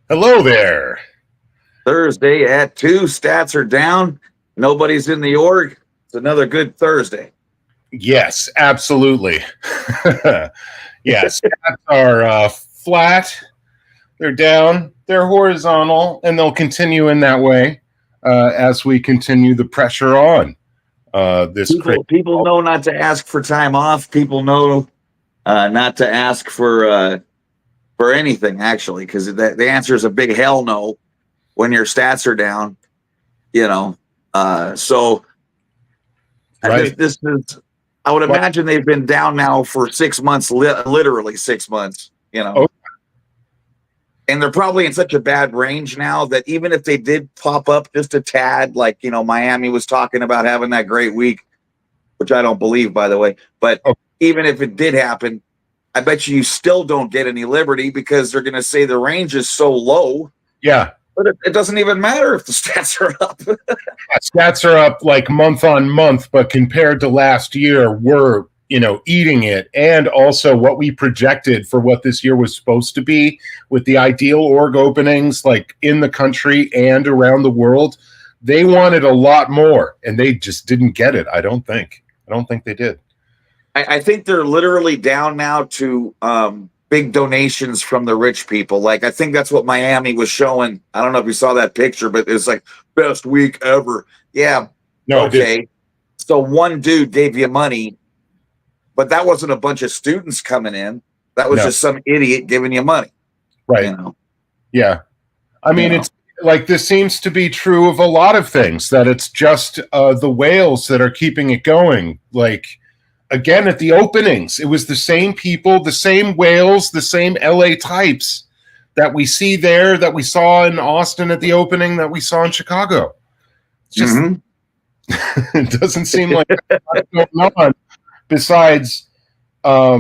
Hello there. Thursday at 2, stats are down. Nobody's in the org. It's another good Thursday. Yes, absolutely. Yes, stats are flat. They're down. They're horizontal, and they'll continue in that way as we continue the pressure on this crazy. People know not to ask for time off. People know not to ask for anything, actually, because the answer is a big hell no when your stats are down. So Right. this is. I would imagine they've been down now for 6 months, literally 6 months. Oh. And they're probably in such a bad range now that even if they did pop up just a tad, like, Miami was talking about having that great week, which I don't believe, by the way. But even if it did happen, I bet you still don't get any liberty because they're going to say the range is so low. Yeah. But it doesn't even matter if the stats are up. Stats are up like month on month, but compared to last year, we're eating it. And also what we projected for what this year was supposed to be with the ideal org openings, like in the country and around the world, they wanted a lot more and they just didn't get it. I don't think they did. I think they're literally down now to big donations from the rich people. Like, I think that's what Miami was showing. I don't know if you saw that picture, but it's like best week ever. Yeah. No, okay. So one dude gave you money, but that wasn't a bunch of students coming in. That was just some idiot giving you money. Right. Yeah. I mean, it's like this seems to be true of a lot of things, that it's just the whales that are keeping it going. Like, again, at the openings, it was the same people, the same whales, the same LA types that we see there, that we saw in Austin at the opening, that we saw in Chicago. It's just, it doesn't seem like what's going on besides a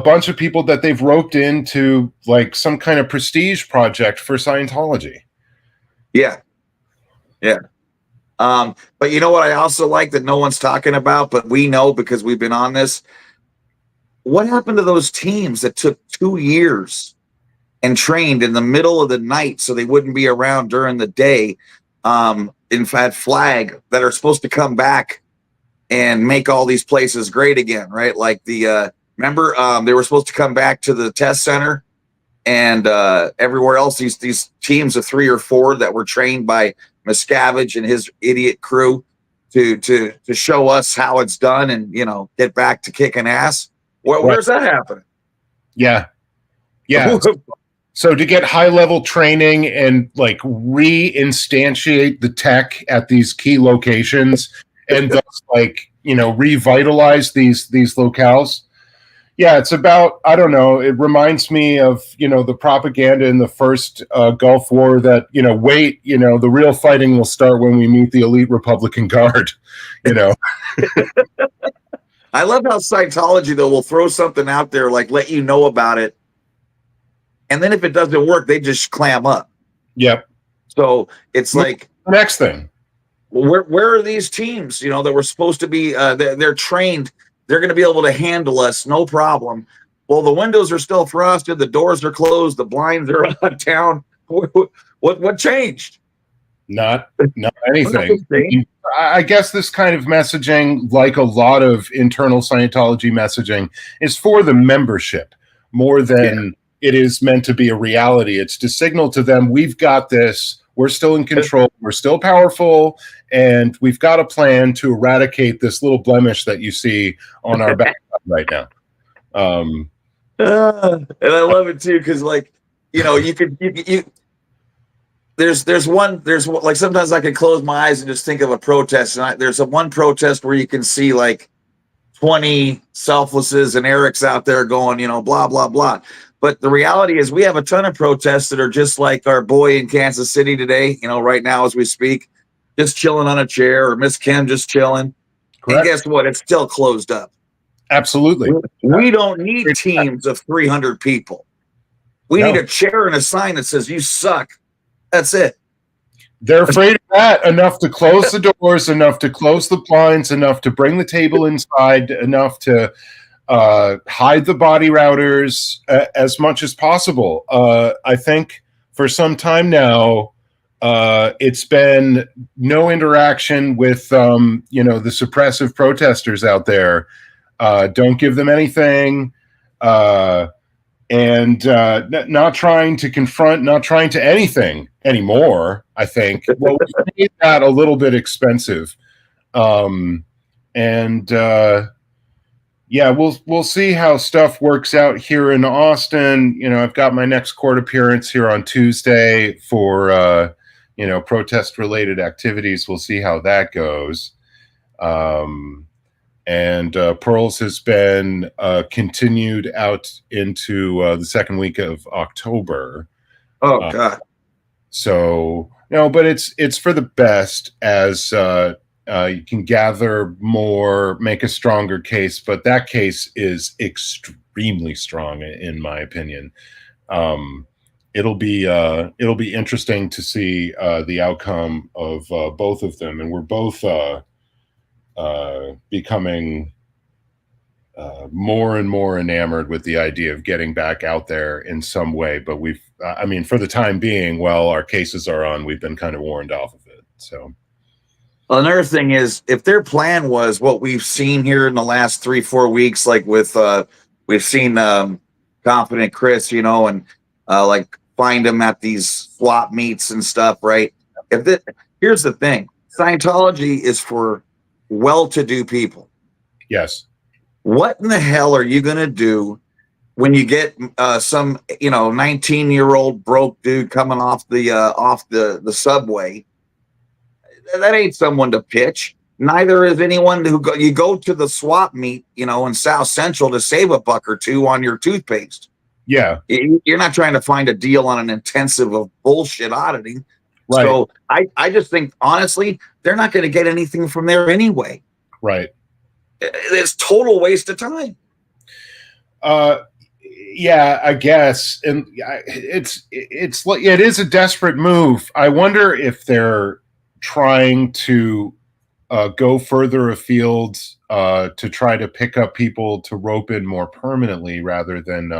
bunch of people that they've roped into like some kind of prestige project for Scientology. Yeah. Yeah. But you know what I also like that no one's talking about, but we know because we've been on this. What happened to those teams that took 2 years and trained in the middle of the night so they wouldn't be around during the day? In fact, flag that are supposed to come back and make all these places great again, right? Like remember they were supposed to come back to the test center and everywhere else. These teams of 3 or 4 that were trained by Miscavige and his idiot crew to show us how it's done and get back to kicking ass. Where's that happening? Yeah. So to get high level training and like reinstantiate the tech at these key locations and thus revitalize these locales. Yeah, it's about, I don't know, it reminds me of, the propaganda in the first Gulf War that, wait, the real fighting will start when we meet the elite Republican Guard, I love how Scientology, though, will throw something out there, like let you know about it. And then if it doesn't work, they just clam up. Yep. So it's like the next thing. Where are these teams, that were supposed to be, they're trained. They're going to be able to handle us, no problem. Well, the windows are still frosted. The doors are closed. The blinds are on down. What changed? Not anything. I guess this kind of messaging, like a lot of internal Scientology messaging, is for the membership more than it is meant to be a reality. It's to signal to them, we've got this. We're still in control. We're still powerful. And we've got a plan to eradicate this little blemish that you see on our back right now. And I love it too, because there's like sometimes I can close my eyes and just think of a protest, and there's one protest where you can see like 20 selflesses and Eric's out there going, blah blah blah. But the reality is we have a ton of protests that are just like our boy in Kansas City today, right now as we speak, just chilling on a chair, or Miss Kim just chilling. Correct. And guess what? It's still closed up. Absolutely. We don't need teams of 300 people. We need a chair and a sign that says, you suck. That's it. They're afraid of that enough to close the doors, enough to close the blinds, enough to bring the table inside, enough to hide the body routers as much as possible. I think for some time now, it's been no interaction with, the suppressive protesters out there. Don't give them anything. And not trying to confront, not trying to anything anymore, I think. Well, we made that a little bit expensive. Yeah, we'll see how stuff works out here in Austin. I've got my next court appearance here on Tuesday for protest related activities. We'll see how that goes. And Pearls has been continued out into the second week of October. Oh God! So but it's for the best, as you can gather more, make a stronger case. But that case is extremely strong, in my opinion. It'll be interesting to see the outcome of both of them, and we're both becoming more and more enamored with the idea of getting back out there in some way. But for the time being, while our cases are on, we've been kind of warned off of it. So another thing is, if their plan was what we've seen here in the last 3-4 weeks, like with we've seen Confident Chris, and like find them at these swap meets and stuff, right? Here's the thing: Scientology is for well-to-do people. Yes. What in the hell are you going to do when you get some 19-year-old broke dude coming off the subway? That ain't someone to pitch. Neither is anyone you go to the swap meet, in South Central to save a buck or two on your toothpaste. Yeah. You're not trying to find a deal on an intensive of bullshit auditing. Right. So I just think, honestly, they're not going to get anything from there anyway. Right. It's total waste of time. Yeah, I guess. And it is a desperate move. I wonder if they're trying to go further afield to try to pick up people to rope in more permanently, rather than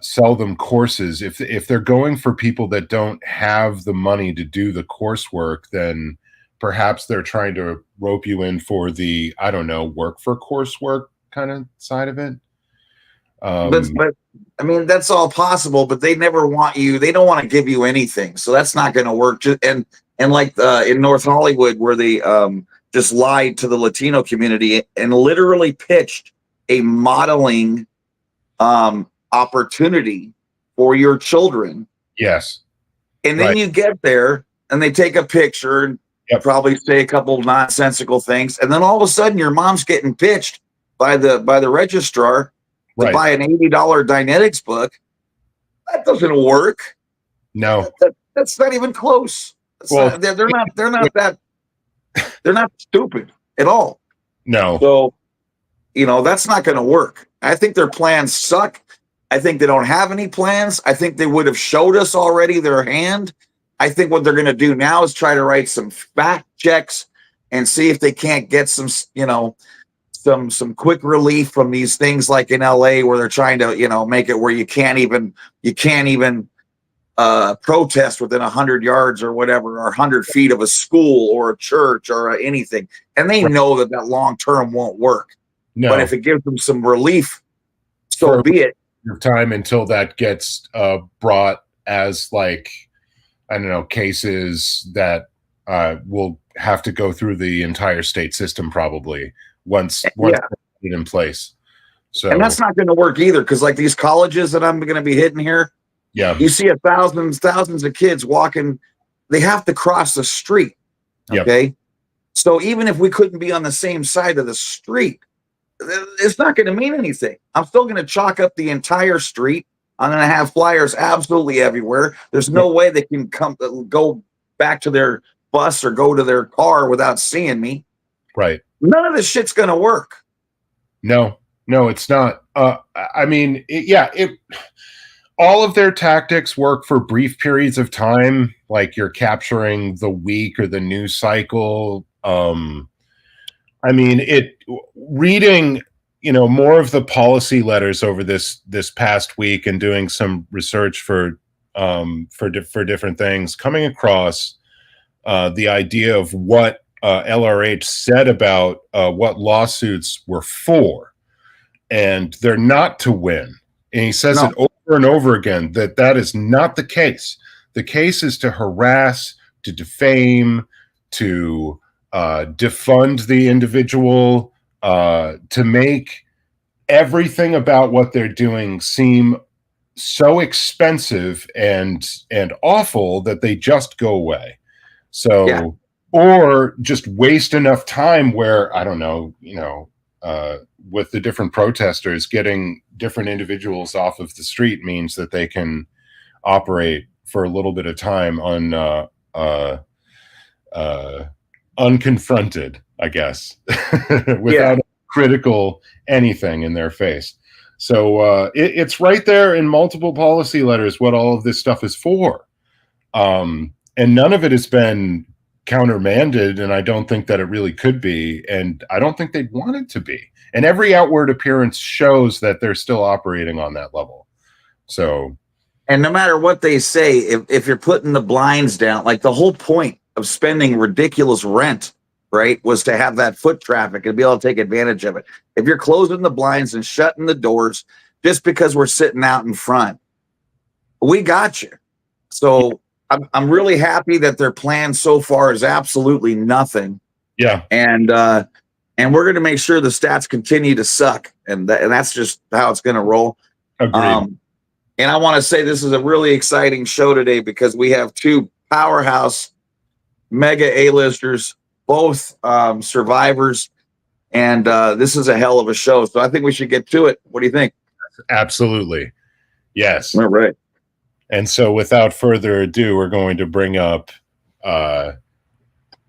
sell them courses. If they're going for people that don't have the money to do the coursework, then perhaps they're trying to rope you in for the, I don't know, work for coursework kind of side of it. But I mean, that's all possible, but they never want you. They don't want to give you anything. So that's not going to work. And like in North Hollywood, where they just lied to the Latino community and literally pitched a modeling opportunity for your children. Yes. And then you get there and they take a picture and probably say a couple of nonsensical things. And then all of a sudden your mom's getting pitched by the registrar to buy an $80 Dynetics book. That doesn't work. No, that's not even close. They're not stupid at all. No. So, that's not going to work. I think their plans suck. I think they don't have any plans. I think they would have showed us already their hand. I think what they're going to do now is try to write some fact checks and see if they can't get some quick relief from these things, like in LA, where they're trying to, make it where you can't even protest within 100 yards or whatever, or 100 feet of a school or a church or anything. And they know that long-term won't work. No. But if it gives them some relief, so be it. Your time until that gets brought as, like, I don't know, cases that will have to go through the entire state system probably once it's in place. So, and that's not going to work either, because like these colleges that I'm going to be hitting here, you see thousands of kids walking. They have to cross the street. Okay, so even if we couldn't be on the same side of the street, it's not going to mean anything. I'm still going to chalk up the entire street. I'm going to have flyers absolutely everywhere. There's no way they can go back to their bus or go to their car without seeing me. Right. None of this shit's going to work. No, it's not. I mean, all of their tactics work for brief periods of time, like you're capturing the week or the news cycle. I mean, reading more of the policy letters over this past week and doing some research for different things, coming across the idea of what LRH said about what lawsuits were for, and they're not to win. And he says it over and over again that is not the case. The case is to harass, to defame, to defund the individual, to make everything about what they're doing seem so expensive and awful that they just go away. So, or just waste enough time where, I don't know, with the different protesters, getting different individuals off of the street means that they can operate for a little bit of time unconfronted, I guess, without critical anything in their face. So it's right there in multiple policy letters what all of this stuff is for. And none of it has been countermanded, and I don't think that it really could be, and I don't think they'd want it to be. And every outward appearance shows that they're still operating on that level. So, and no matter what they say, if you're putting the blinds down, like the whole point of spending ridiculous rent, right, was to have that foot traffic and be able to take advantage of it. If you're closing the blinds and shutting the doors just because we're sitting out in front, we got you. So I'm really happy that their plan so far is absolutely nothing. Yeah. And we're going to make sure the stats continue to suck. And that's just how it's going to roll. Agreed. And I want to say this is a really exciting show today because we have two powerhouse mega A-listers, both survivors. And this is a hell of a show. So I think we should get to it. What do you think? Absolutely. Yes. All right. And so without further ado, we're going to bring up the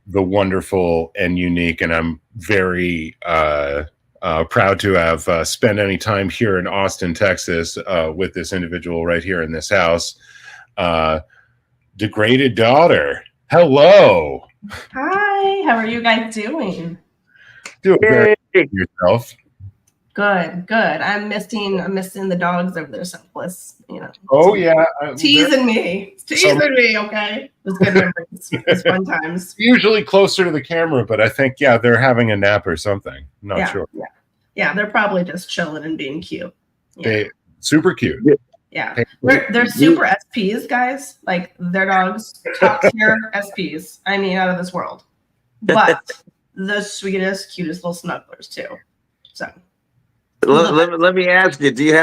wonderful and unique, and I'm very proud to have spent any time here in Austin, Texas, with this individual right here in this house. Degraded Daughter. Hello. Hi. How are you guys doing? Doing very good yourself. Good. I'm missing the dogs over there, selfless. Oh yeah, teasing me. Okay, it was good memories. It was fun times. Usually closer to the camera, but I think they're having a nap or something. Not sure. Yeah, they're probably just chilling and being cute. They super cute. Yeah, they're super SPs, guys. Like their dogs, top tier SPs. I mean, out of this world. But the sweetest, cutest little snugglers too. So. Let me ask you, do you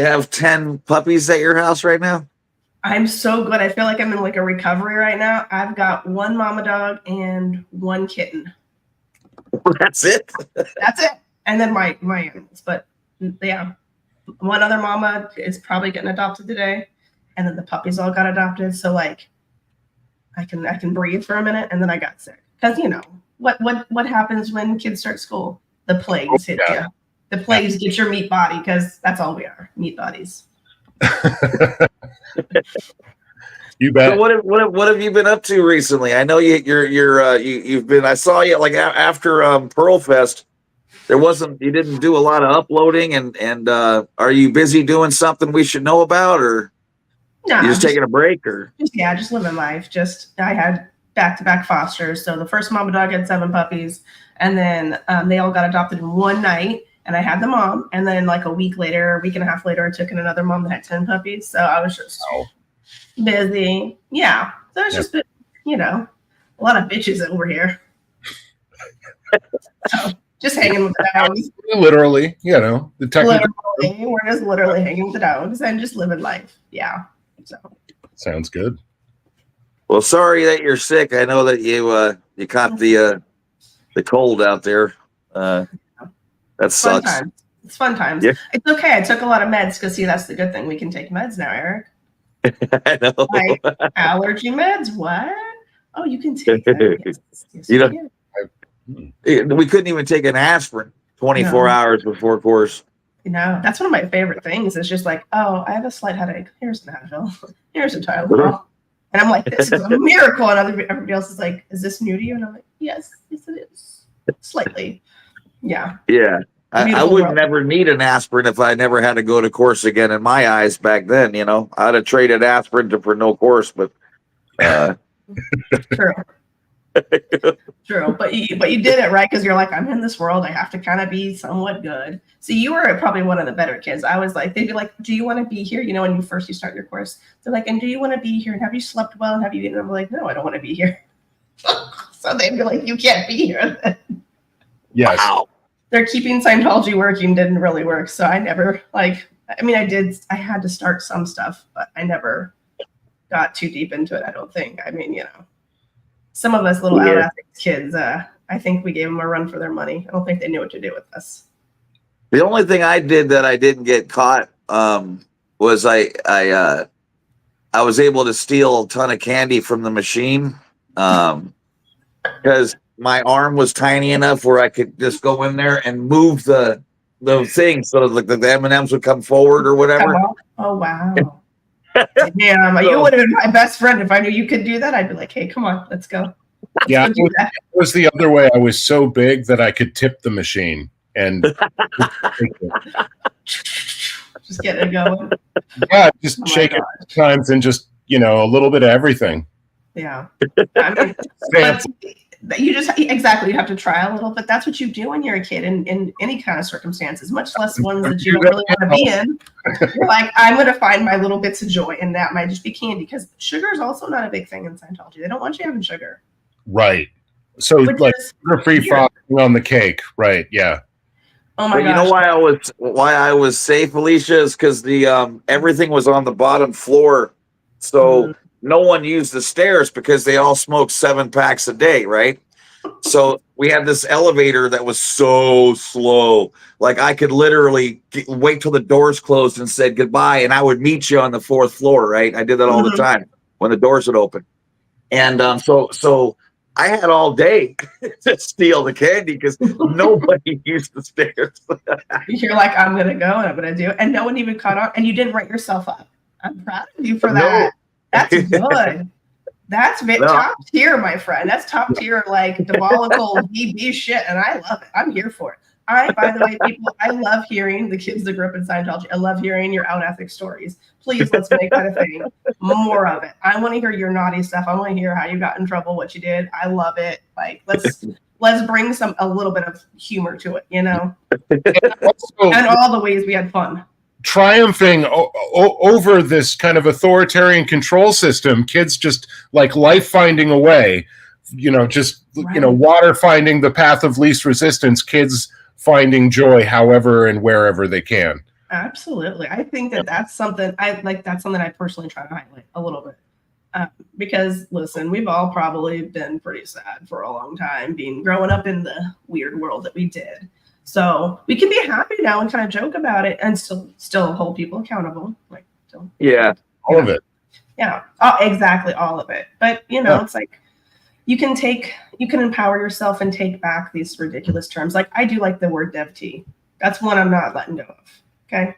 have 10 puppies at your house right now? I'm so good. I feel like I'm in like a recovery right now. I've got one mama dog and one kitten. That's it? That's it. And then my animals. But yeah, one other mama is probably getting adopted today. And then the puppies all got adopted. So like I can breathe for a minute, and then I got sick. Because what happens when kids start school? The plagues hit you. The plagues get your meat body, because that's all we are, meat bodies. You bet. So what have you been up to recently? I know you've been. I saw you like after Pearl Fest. You didn't do a lot of uploading, and are you busy doing something we should know about, or you just taking a break, or just living life. I had back-to-back fosters. So the first mama dog had 7 puppies, and then they all got adopted in one night, and I had the mom, and then like a week and a half later, I took in another mom that had 10 puppies. So I was just busy. Yeah. So it's just been, a lot of bitches over here. So just hanging with the dogs. Literally, the technical. Literally, we're just literally hanging with the dogs and just living life. Yeah. So sounds good. Well, sorry that you're sick. I know that you caught the cold out there. That sucks. It's fun times. Yeah. It's okay. I took a lot of meds because that's the good thing. We can take meds now, Eric. I know. Like allergy meds. What? Oh, you can take that. Yes, we couldn't even take an aspirin 24 hours before course. That's one of my favorite things. It's just like, oh, I have a slight headache. Here's an Advil. Here's a Tylenol. And I'm like, this is a miracle. And everybody else is like, is this new to you? And I'm like, yes, it is. Slightly. Yeah. Yeah. I Beautiful would world. never need an aspirin if I never had to go to course again in my eyes back then, you know. I'd have traded aspirin for no course, but True. True. But you did it right because you're like, I'm in this world. I have to kind of be somewhat good. See, you were probably one of the better kids. I was like, they'd be like, do you want to be here? You know, when you start your course, they're like, and do you want to be here? And have you slept well? And have you eaten? I'm like, no, I don't want to be here. So they'd be like, you can't be here. Yes. wow. They're keeping Scientology working didn't really work. So I never I had to start some stuff, but I never got too deep into it. I don't think. I mean, you know, some of us little out ethics kids, I think we gave them a run for their money. I don't think they knew what to do with us. The only thing I did that I didn't get caught was I was able to steal a ton of candy from the machine because my arm was tiny enough where I could just go in there and move the thing so like the M&Ms would come forward or whatever. Oh wow. Damn, you would have been my best friend if I knew you could do that. I'd be like, hey, come on, let's go. Yeah, it was the other way. I was so big that I could tip the machine and just get it going. Yeah, just shake it times and just, you know, a little bit of everything. Yeah. I mean, but you just exactly you have to try a little, but that's what you do when you're a kid in any kind of circumstances, much less ones that you don't really want to be in. You're like, I'm going to find my little bits of joy, and that might just be candy because sugar is also not a big thing in Scientology. They don't want you having sugar. Right. So like sugar-free frosting on the cake. Right. Yeah. Oh my gosh. You know why I was safe, Alicia, is because the everything was on the bottom floor, so no one used the stairs because they all smoked 7 packs a day, right? So we had this elevator that was so slow, like I could literally wait till the doors closed and said goodbye, and I would meet you on the 4th floor, right? I did that all the time when the doors would open, and so I had all day to steal the candy because nobody used the stairs. You're like, I'm going to go and I'm going to do it. And no one even caught on. And you didn't write yourself up. I'm proud of you for that. That's good. That's top tier, my friend. That's top tier, like diabolical DB shit. And I love it. I'm here for it. By the way, people, I love hearing the kids that grew up in Scientology. I love hearing your out ethics stories. Please, let's make that a thing. More of it. I want to hear your naughty stuff. I want to hear how you got in trouble, what you did. I love it. Like, let's bring a little bit of humor to it, you know? And all the ways we had fun. Triumphing over this kind of authoritarian control system, kids just like life finding a way, you know, just, you know, water finding the path of least resistance, kids finding joy however and wherever they can. Absolutely. I think that's something I personally try to highlight a little bit. Because listen, we've all probably been pretty sad for a long time growing up in the weird world that we did. So we can be happy now and kind of joke about it and still hold people accountable. Like, all of it. Yeah, exactly, all of it. But you know, it's like you can empower yourself and take back these ridiculous terms. Like I do like the word DevT. That's one I'm not letting go of. Okay,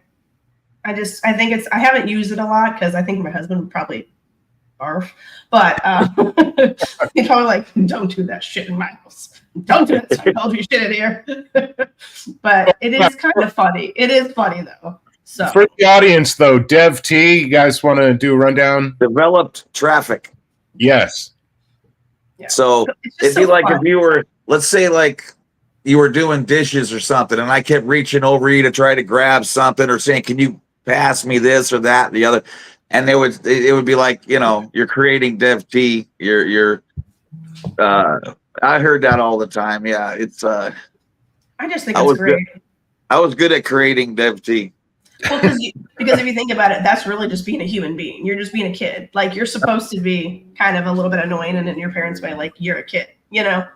I think I haven't used it a lot because I think my husband would probably barf, but he's probably like, don't do that shit in my house. Don't do that Scientology shit in here. But it is kind of funny. It is funny though. So for the audience though, DevT, you guys want to do a rundown? Developed traffic. Yes. Yeah. So it'd be like if you were, let's say like you were doing dishes or something and I kept reaching over you to try to grab something or saying, can you pass me this or that, the other? And it would be like, you know, you're creating DevT. I heard that all the time. Yeah, it's. I just think it's great. I was good at creating DevT. Well, because if you think about it, that's really just being a human being. You're just being a kid. Like you're supposed to be kind of a little bit annoying and in your parents' way, like you're a kid, you know.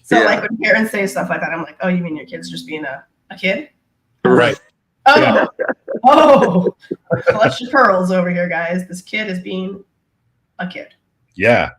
So like when parents say stuff like that, I'm like, oh, you mean your kid's just being a kid? Right. Oh, clutch your pearls over here, guys. This kid is being a kid. Yeah.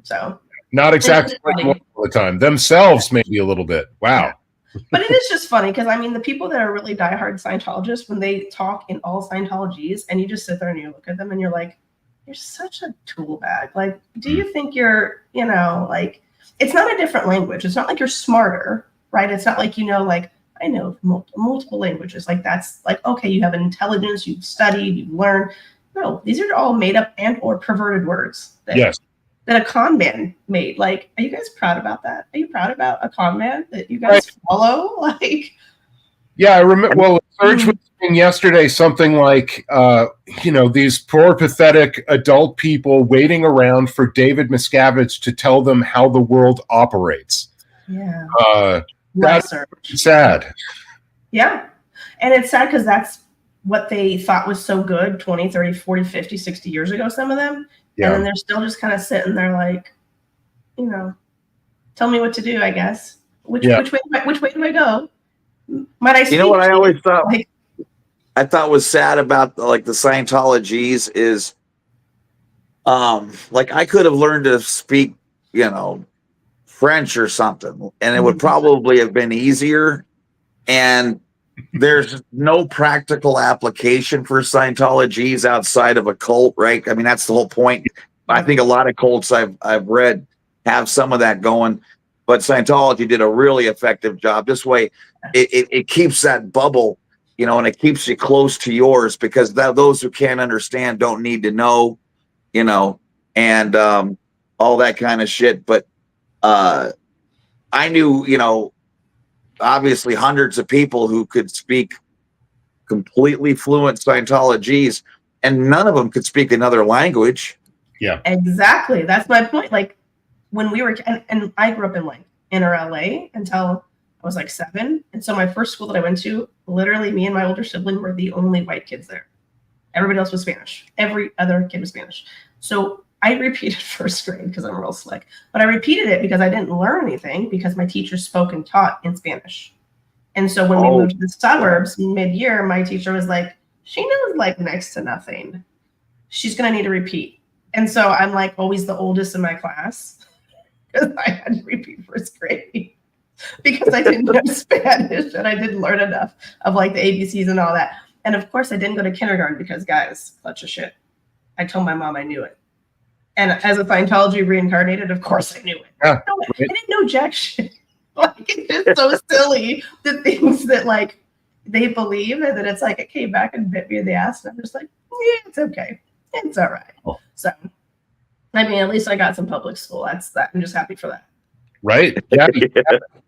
So. Not exactly like all the time. Themselves, maybe a little bit. Wow. Yeah. But it is just funny because I mean, the people that are really diehard Scientologists, when they talk in all Scientologies, and you just sit there and you look at them and you're like, you're such a tool bag. Like, do you think you're, you know, like, it's not a different language. It's not like you're smarter. right? It's not like, like I know multiple languages. Like that's like, okay, you have an intelligence, you've studied, you've learned. No, these are all made up and or perverted words that a con man made. Like, are you guys proud about that? Are you proud about a con man that you guys follow? Like, yeah, I remember. Well, Serge was saying yesterday something like, these poor, pathetic adult people waiting around for David Miscavige to tell them how the world operates. Yeah. That's sad. Yeah. And it's sad because that's what they thought was so good 20, 30, 40, 50, 60 years ago, some of them. Yeah. And then they're still just kind of sitting there like, tell me what to do, I guess. Which way do I go? Might I speak? You know what I always thought I thought was sad about like the Scientologies is like I could have learned to speak, French or something, and it would probably have been easier. And there's no practical application for Scientologies outside of a cult, right? I mean, that's the whole point. I think a lot of cults I've read have some of that going, but Scientology did a really effective job. This way, it keeps that bubble, and it keeps you close to yours, because those who can't understand don't need to know, and all that kind of shit. But I knew, obviously hundreds of people who could speak completely fluent Scientologies, and none of them could speak another language. Yeah, exactly. That's my point. Like when we were, and I grew up in inner LA until I was like 7. And so my first school that I went to, literally me and my older sibling were the only white kids there. Everybody else was Spanish. Every other kid was Spanish. So I repeated first grade because I'm real slick, but I repeated it because I didn't learn anything, because my teacher spoke and taught in Spanish. And so when we moved to the suburbs mid-year, my teacher was like, she knows like next to nothing. She's going to need to repeat. And so I'm like always the oldest in my class because I had to repeat first grade because I didn't know Spanish and I didn't learn enough of like the ABCs and all that. And of course I didn't go to kindergarten because, guys, clutch of shit. I told my mom I knew it. And as a Scientology reincarnated, of course I knew it. Yeah, no, I didn't know jack shit. Like, it's just so silly, the things that like they believe, and then it's like it came back and bit me in the ass, and I'm just like, yeah, it's okay, it's all right. So, I mean, at least I got some public school. That's that. I'm just happy for that. Right? Yeah,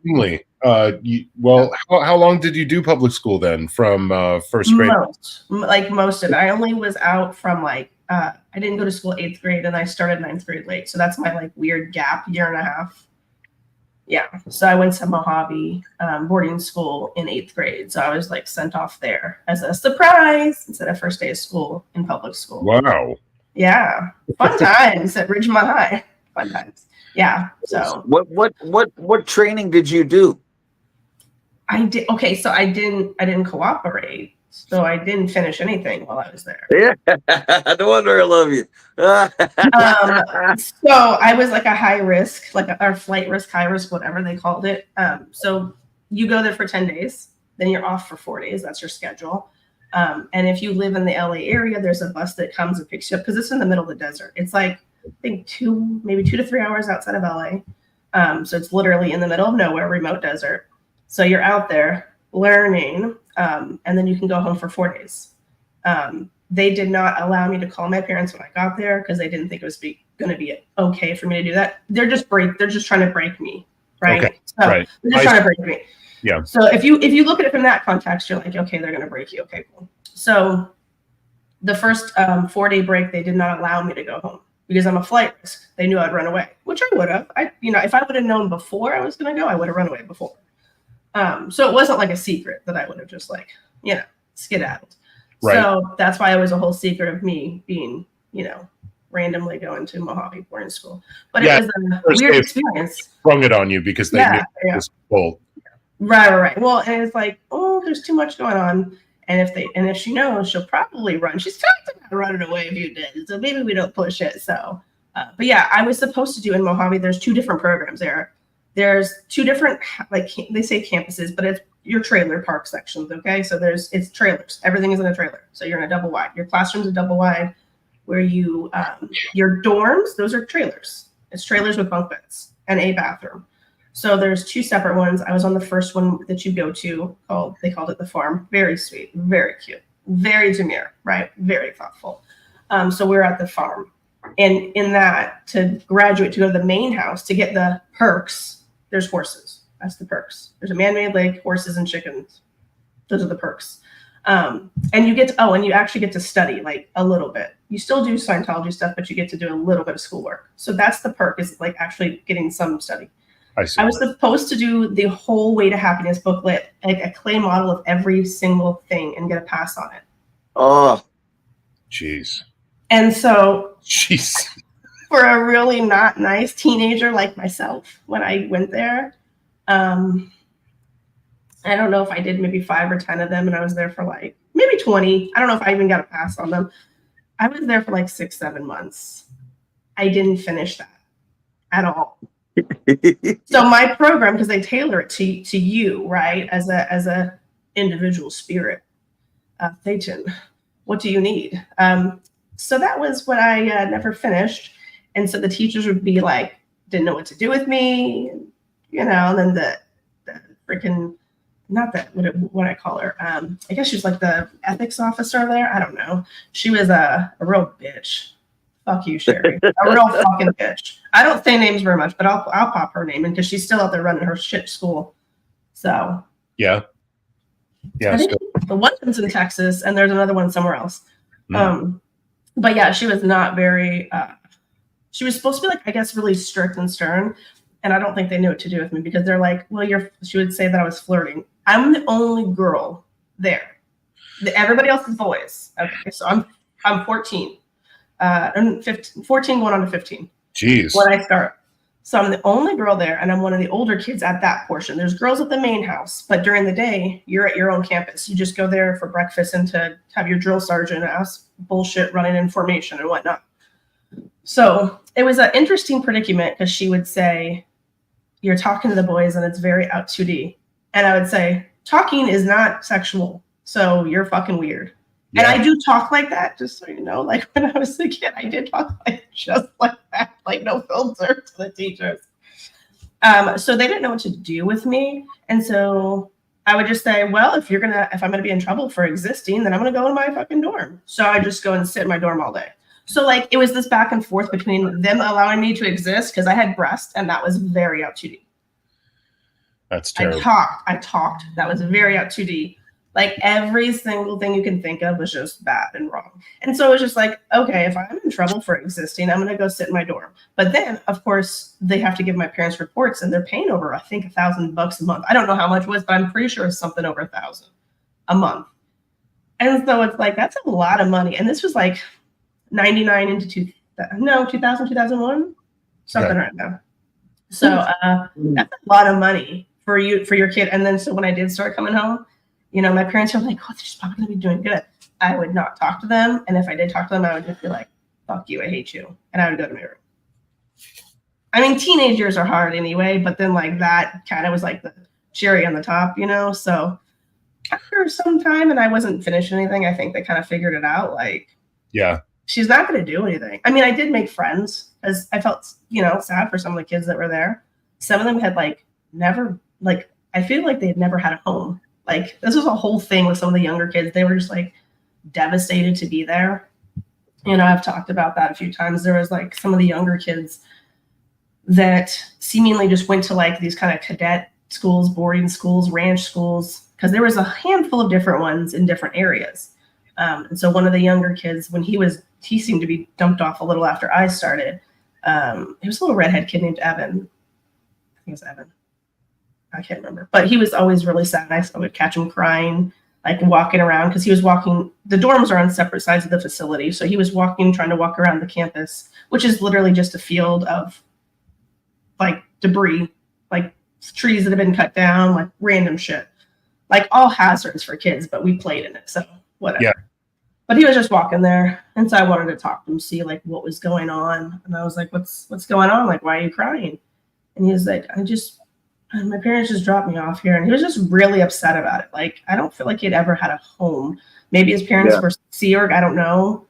absolutely. How long did you do public school then? From first grade? Most of it. I only was out from I didn't go to school 8th grade, and I started 9th grade late. So that's my weird gap, year and a half. Yeah. So I went to Mojave boarding school in 8th grade. So I was sent off there as a surprise instead of first day of school in public school. Wow. Yeah. Fun times at Ridgemont High. Fun times. Yeah. So what training did you do? I did. Okay. So I didn't cooperate. So I didn't finish anything while I was there. Yeah, no wonder I love you. So I was a high risk, or flight risk, high risk, whatever they called it. So you go there for 10 days, then you're off for 4 days. That's your schedule. And if you live in the LA area, there's a bus that comes and picks you up because it's in the middle of the desert. It's I think 2 to 3 hours outside of LA. So it's literally in the middle of nowhere, remote desert. So you're out there learning. And then you can go home for 4 days. They did not allow me to call my parents when I got there because they didn't think it was going to be okay for me to do that. They're just trying to break me, right? Okay. So right. They're just trying to break me. Yeah. So if you look at it from that context, you're like, okay, they're going to break you. Okay, cool. So the first 4-day break, they did not allow me to go home because I'm a flight risk. They knew I'd run away, which I would have. If I would have known before I was going to go, I would have run away before. So it wasn't a secret that I would have just skedaddled. Right. So that's why it was a whole secret of me being, randomly going to Mojave boarding school. But it was a weird experience. Sprung it on you because they knew it was full. Right. Well, and it's there's too much going on. And if she knows, she'll probably run. She's talked about running away if you did. So maybe we don't push it. So, but yeah, I was supposed to do in Mojave. There's 2 different programs there. There's 2 different, they say campuses, but it's your trailer park sections. Okay. So it's trailers. Everything is in a trailer. So you're in a double wide. Your classroom's a double wide where your dorms, those are trailers. It's trailers with bunk beds and a bathroom. So there's two separate ones. I was on the first one that you go to, they called it the farm. Very sweet, very cute, very demure, right? Very thoughtful. So we were at the farm. And in that, to graduate, to go to the main house, to get the perks, there's horses. That's the perks. There's a man-made lake, horses and chickens. Those are the perks. And you get to, and you actually get to study like a little bit. You still do Scientology stuff, but you get to do a little bit of schoolwork. So that's the perk, is like actually getting some study. I was supposed to do the whole Way to Happiness booklet, like a clay model of every single thing, and get a pass on it. Oh, jeez. And so, jeez, for a really not nice teenager like myself, when I went there, I don't know if I did maybe 5 or 10 of them, and I was there for like maybe 20. I don't know if I even got a pass on them. I was there for like 6-7 months. I didn't finish that at all. So my program, because they tailor it to you, right, as a individual spirit, Thetan, what do you need? So that was what I never finished. And so the teachers would be like, didn't know what to do with me, you know. And then the freaking, not that, what I call her, I guess she was like the ethics officer there. I don't know. She was a real bitch. Fuck you, Sherry. A real fucking bitch. I don't say names very much, but I'll pop her name in because she's still out there running her shit school. So yeah. I think the one one's in Texas and there's another one somewhere else. But yeah, she was not very, she was supposed to be like, I guess, really strict and stern. And I don't think they knew what to do with me because they're like, well, she would say that I was flirting. I'm the only girl there. Everybody else is boys. Okay, so I'm 14. 14 going on to 15. Jeez. When I start. So I'm the only girl there, and I'm one of the older kids at that portion. There's girls at the main house, but during the day, you're at your own campus. You just go there for breakfast and to have your drill sergeant ask bullshit running in formation and whatnot. So it was an interesting predicament because she would say, you're talking to the boys and it's very out 2D. And I would say, talking is not sexual, so you're fucking weird. Yeah. And I do talk like that, just so you know. Like when I was a kid, I did talk like just like that, like no filter to the teachers. So they didn't know what to do with me, and so I would just say, well, if I'm gonna be in trouble for existing, then I'm gonna go in my fucking dorm. So I just go and sit in my dorm all day. So like it was this back and forth between them allowing me to exist because I had breasts, and that was very out 2D. That's terrible. I talked. That was very out 2D. Like every single thing you can think of was just bad and wrong. And so it was just like, okay, if I'm in trouble for existing, I'm going to go sit in my dorm. But then, of course, they have to give my parents reports, and they're paying over, I think, $1,000 a month. I don't know how much it was, but I'm pretty sure it's something over $1,000 a month. And so it's like, that's a lot of money. And this was like 99 into 2000, 2001, something right now. So that's a lot of money for your kid. And then so when I did start coming home, you know, my parents were like, oh, she's probably going to be doing good. I would not talk to them. And if I did talk to them, I would just be like, fuck you, I hate you. And I would go to my room. I mean, teenage years are hard anyway, but then like that kind of was like the cherry on the top, you know? So after some time and I wasn't finishing anything, I think they kind of figured it out. Like, yeah, she's not going to do anything. I mean, I did make friends because I felt, you know, sad for some of the kids that were there. Some of them had like never, like, I feel like they had never had a home. Like this was a whole thing with some of the younger kids. They were just like devastated to be there. You know, I've talked about that a few times. There was like some of the younger kids that seemingly just went to like these kind of cadet schools, boarding schools, ranch schools, because there was a handful of different ones in different areas. And so one of the younger kids, when he seemed to be dumped off a little after I started. He was a little redhead kid named Evan. I think it was Evan. I can't remember, but he was always really sad. I would catch him crying, like walking around because he was walking. The dorms are on separate sides of the facility. So he was trying to walk around the campus, which is literally just a field of like debris, like trees that have been cut down, like random shit, like all hazards for kids, but we played in it. So whatever. Yeah. But he was just walking there. And so I wanted to talk to him, see like what was going on. And I was like, what's going on? Like, why are you crying? And he was like, my parents just dropped me off here. And he was just really upset about it. Like, I don't feel like he'd ever had a home. Maybe his parents were Sea Org. I don't know.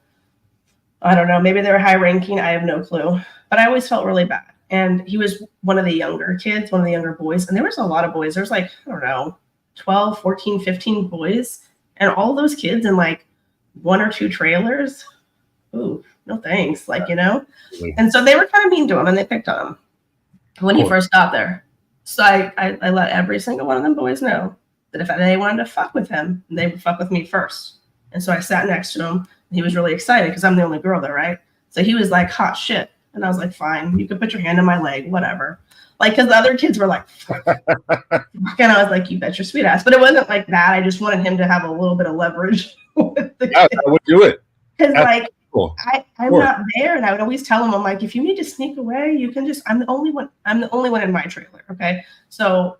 Maybe they were high ranking. I have no clue. But I always felt really bad. and he was one of the younger kids, one of the younger boys. And there was a lot of boys. There's like, I don't know, 12, 14, 15 boys. And all those kids in like 1 or 2 trailers. Ooh, no thanks. Like, you know? And so they were kind of mean to him and they picked on him when he first got there. So I let every single one of them boys know that if they wanted to fuck with him, they would fuck with me first. And so I sat next to him and he was really excited because I'm the only girl there, right? So he was like, hot shit. And I was like, fine, you can put your hand on my leg, whatever. Like, because the other kids were like, fuck. And I was like, you bet your sweet ass. But it wasn't like that. I just wanted him to have a little bit of leverage with the kids. I would do it. Because like, I'm not there. And I would always tell him, I'm like, if you need to sneak away, you can just, I'm the only one in my trailer. Okay. So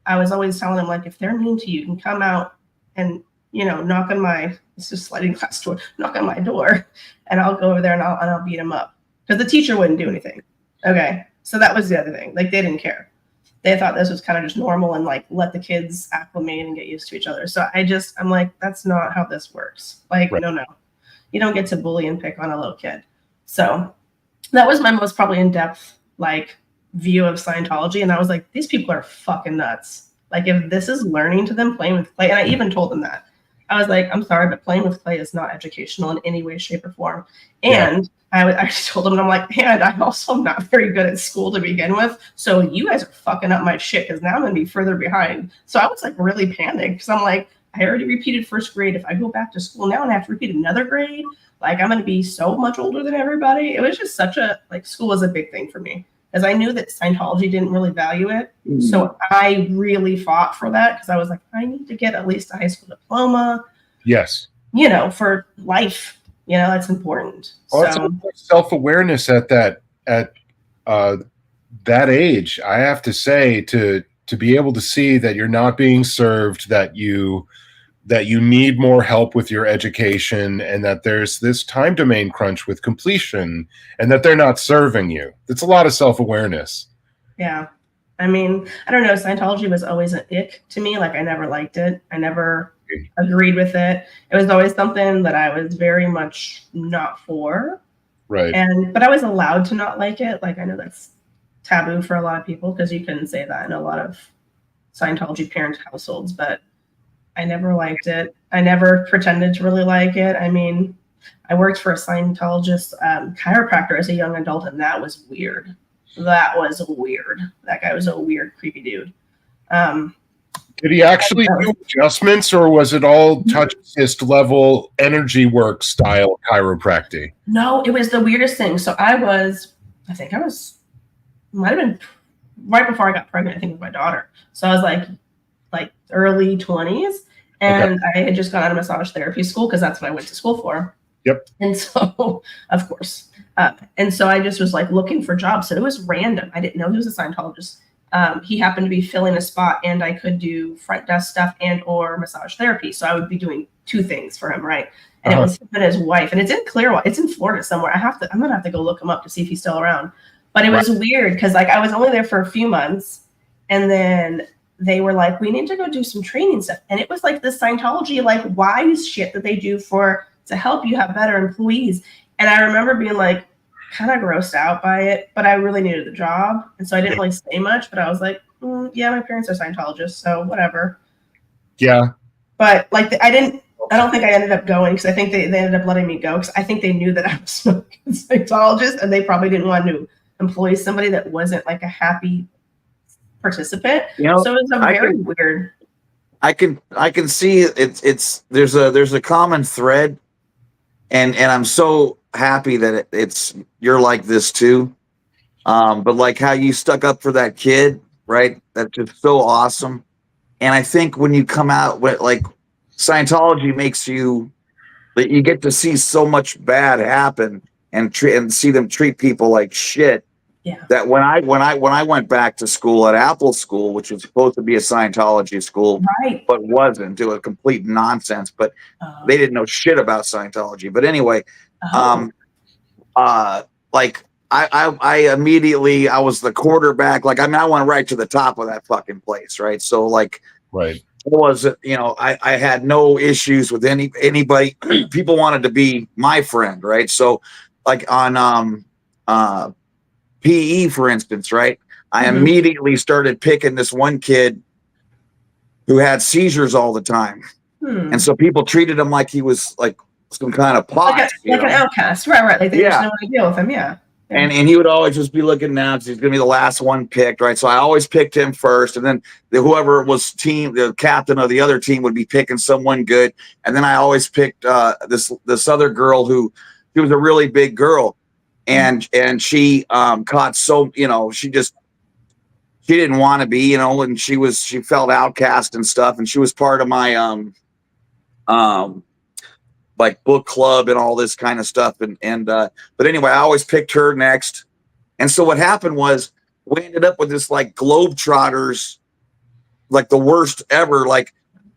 I was always telling him, like, if they're mean to you, you can come out and, you know, knock on my, it's just sliding glass door, knock on my door, and I'll go over there and I'll beat him up. Because the teacher wouldn't do anything. Okay. So that was the other thing. Like, they didn't care. They thought this was kind of just normal and like let the kids acclimate and get used to each other. So I'm like, that's not how this works. Like, no. You don't get to bully and pick on a little kid. So that was my most probably in-depth like view of Scientology. And I was like, these people are fucking nuts. Like, if this is learning to them, playing with clay, and I even told them that. I was like, I'm sorry, but playing with clay is not educational in any way, shape, or form. And I told them, and I'm like, and I'm also not very good at school to begin with. So you guys are fucking up my shit because now I'm going to be further behind. So I was like really panicked because I'm like, I already repeated first grade. If I go back to school now and I have to repeat another grade, like I'm going to be so much older than everybody. It was just such a, like, school was a big thing for me because I knew that Scientology didn't really value it. Mm-hmm. So I really fought for that because I was like, I need to get at least a high school diploma. Yes. You know, for life, you know, that's important. Well, so it's self-awareness at that age, I have to say, to be able to see that you're not being served, that you need more help with your education, and that there's this time domain crunch with completion, and that they're not serving you. It's a lot of self-awareness. Yeah. I mean, I don't know. Scientology was always an ick to me. Like, I never liked it. I never agreed with it. It was always something that I was very much not for. Right. But I was allowed to not like it. Like, I know that's taboo for a lot of people because you couldn't say that in a lot of Scientology parent households, but I never liked it. I never pretended to really like it. I mean, I worked for a Scientologist chiropractor as a young adult, and that was weird. That was weird. That guy was a weird, creepy dude. Did he actually do adjustments, or was it all touch assist level energy work style chiropractic? No, it was the weirdest thing. So I might have been right before I got pregnant, I think, with my daughter. So I was like early 20s, and I had just gone out of massage therapy school because that's what I went to school for. Yep. And so, of course, and so I just was like looking for jobs. So it was random. I didn't know he was a Scientologist. He happened to be filling a spot, and I could do front desk stuff and or massage therapy. So I would be doing 2 things for him, right? And it was him and his wife, and it's in Clearwater. It's in Florida somewhere. I'm gonna have to go look him up to see if he's still around. But it was weird because like I was only there for a few months, and then they were like, we need to go do some training stuff. And it was like this Scientology, like, wise shit that they do to help you have better employees. And I remember being like kind of grossed out by it, but I really needed the job. And so I didn't really say much, but I was like, yeah, my parents are Scientologists, so whatever. Yeah. But like, I don't think I ended up going because I think they ended up letting me go because I think they knew that I was a Scientologist, and they probably didn't want to employ somebody that wasn't like a happy participant. You know, so it was very weird. I can see it's there's a common thread, and I'm so happy that you're like this too. But like how you stuck up for that kid, right? That's just so awesome. And I think when you come out with like Scientology makes you get to see so much bad happen and see them treat people like shit. Yeah. That when I went back to school at Apple School, which was supposed to be a Scientology school, right, but wasn't, it was complete nonsense. But they didn't know shit about Scientology. But anyway, like I immediately, I was the quarterback. Like, I mean, I went right to the top of that fucking place, right? So like, right, it was, you know, I had no issues with anybody. People wanted to be my friend, right? So like on PE, for instance, right? I Mhm. immediately started picking this one kid who had seizures all the time. And so people treated him like he was like some kind of pot, like an outcast, right? Like they just didn't want to deal with him, yeah. And he would always just be looking down because he's going to be the last one picked, right? So I always picked him first, and then whoever was the captain of the other team would be picking someone good, and then I always picked this other girl who she was a really big girl, and she caught she didn't want to be, and she felt outcast and stuff, and she was part of my like book club and all this kind of stuff. But anyway, I always picked her next. And so what happened was we ended up with this like Globetrotters, like the worst ever. Like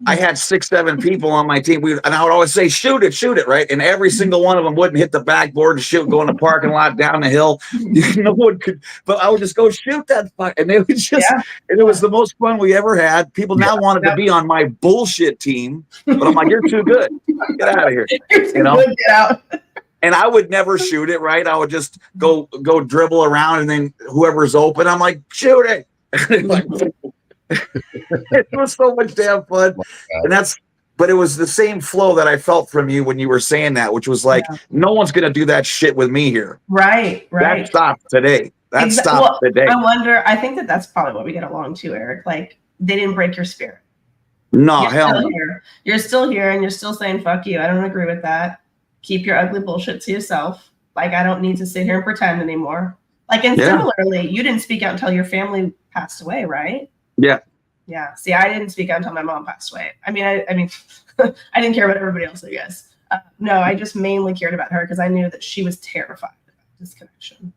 I had 6, 7 people on my team. And I would always say, shoot it, right? And every single one of them wouldn't hit the backboard to shoot, go in the parking lot, down the hill. No one could, but I would just go shoot that fuck. And it was just, and it was the most fun we ever had. People now wanted to be on my bullshit team, but I'm like, you're too good. Get out of here. Good, get out. And I would never shoot it, right? I would just go dribble around, and then whoever's open, I'm like, shoot it. It was so much damn fun. But it was the same flow that I felt from you when you were saying that, which was like, no one's going to do that shit with me here. Right. That stopped today. That stopped today. I think that's probably what we get along to, Eric. Like, they didn't break your spirit. No, hell no. You're still here, and you're still saying, fuck you. I don't agree with that. Keep your ugly bullshit to yourself. Like, I don't need to sit here and pretend anymore. Like, and similarly, you didn't speak out until your family passed away, right? Yeah. Yeah. See, I didn't speak out until my mom passed away. I mean, I I didn't care about everybody else, I guess. No, I just mainly cared about her because I knew that she was terrified about disconnection.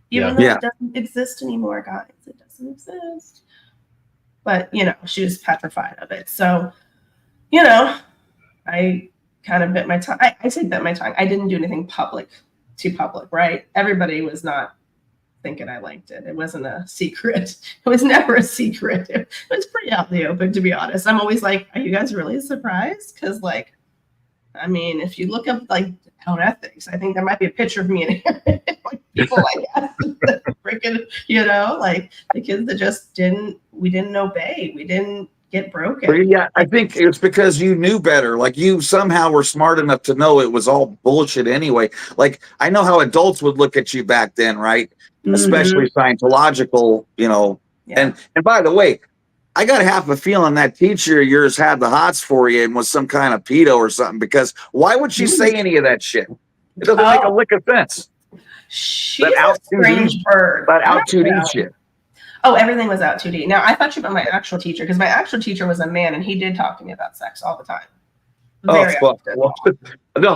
Even though it doesn't exist anymore, guys. It doesn't exist. But, she was petrified of it. So, I kind of bit my tongue. I say bit my tongue. I didn't do anything public, right? Everybody was not thinking I liked it. It wasn't a secret. It was never a secret. It was pretty out in the open, to be honest. I'm always like, are you guys really surprised? Because, if you look up, out ethics, I think there might be a picture of me in here. Like, people like that. Freaking, the kids that just we didn't obey. We didn't get broken. Yeah, I think it's because you knew better. Like, you somehow were smart enough to know it was all bullshit anyway. Like, I know how adults would look at you back then, right? Especially Scientological, And by the way, I got half a feeling that teacher of yours had the hots for you and was some kind of pedo or something, because why would she say any of that shit? It doesn't make a lick of sense. She's a strange bird. But out 2D shit. Oh, everything was out 2D. Now, I thought you meant my actual teacher, because my actual teacher was a man, and he did talk to me about sex all the time. Very often. Well, no,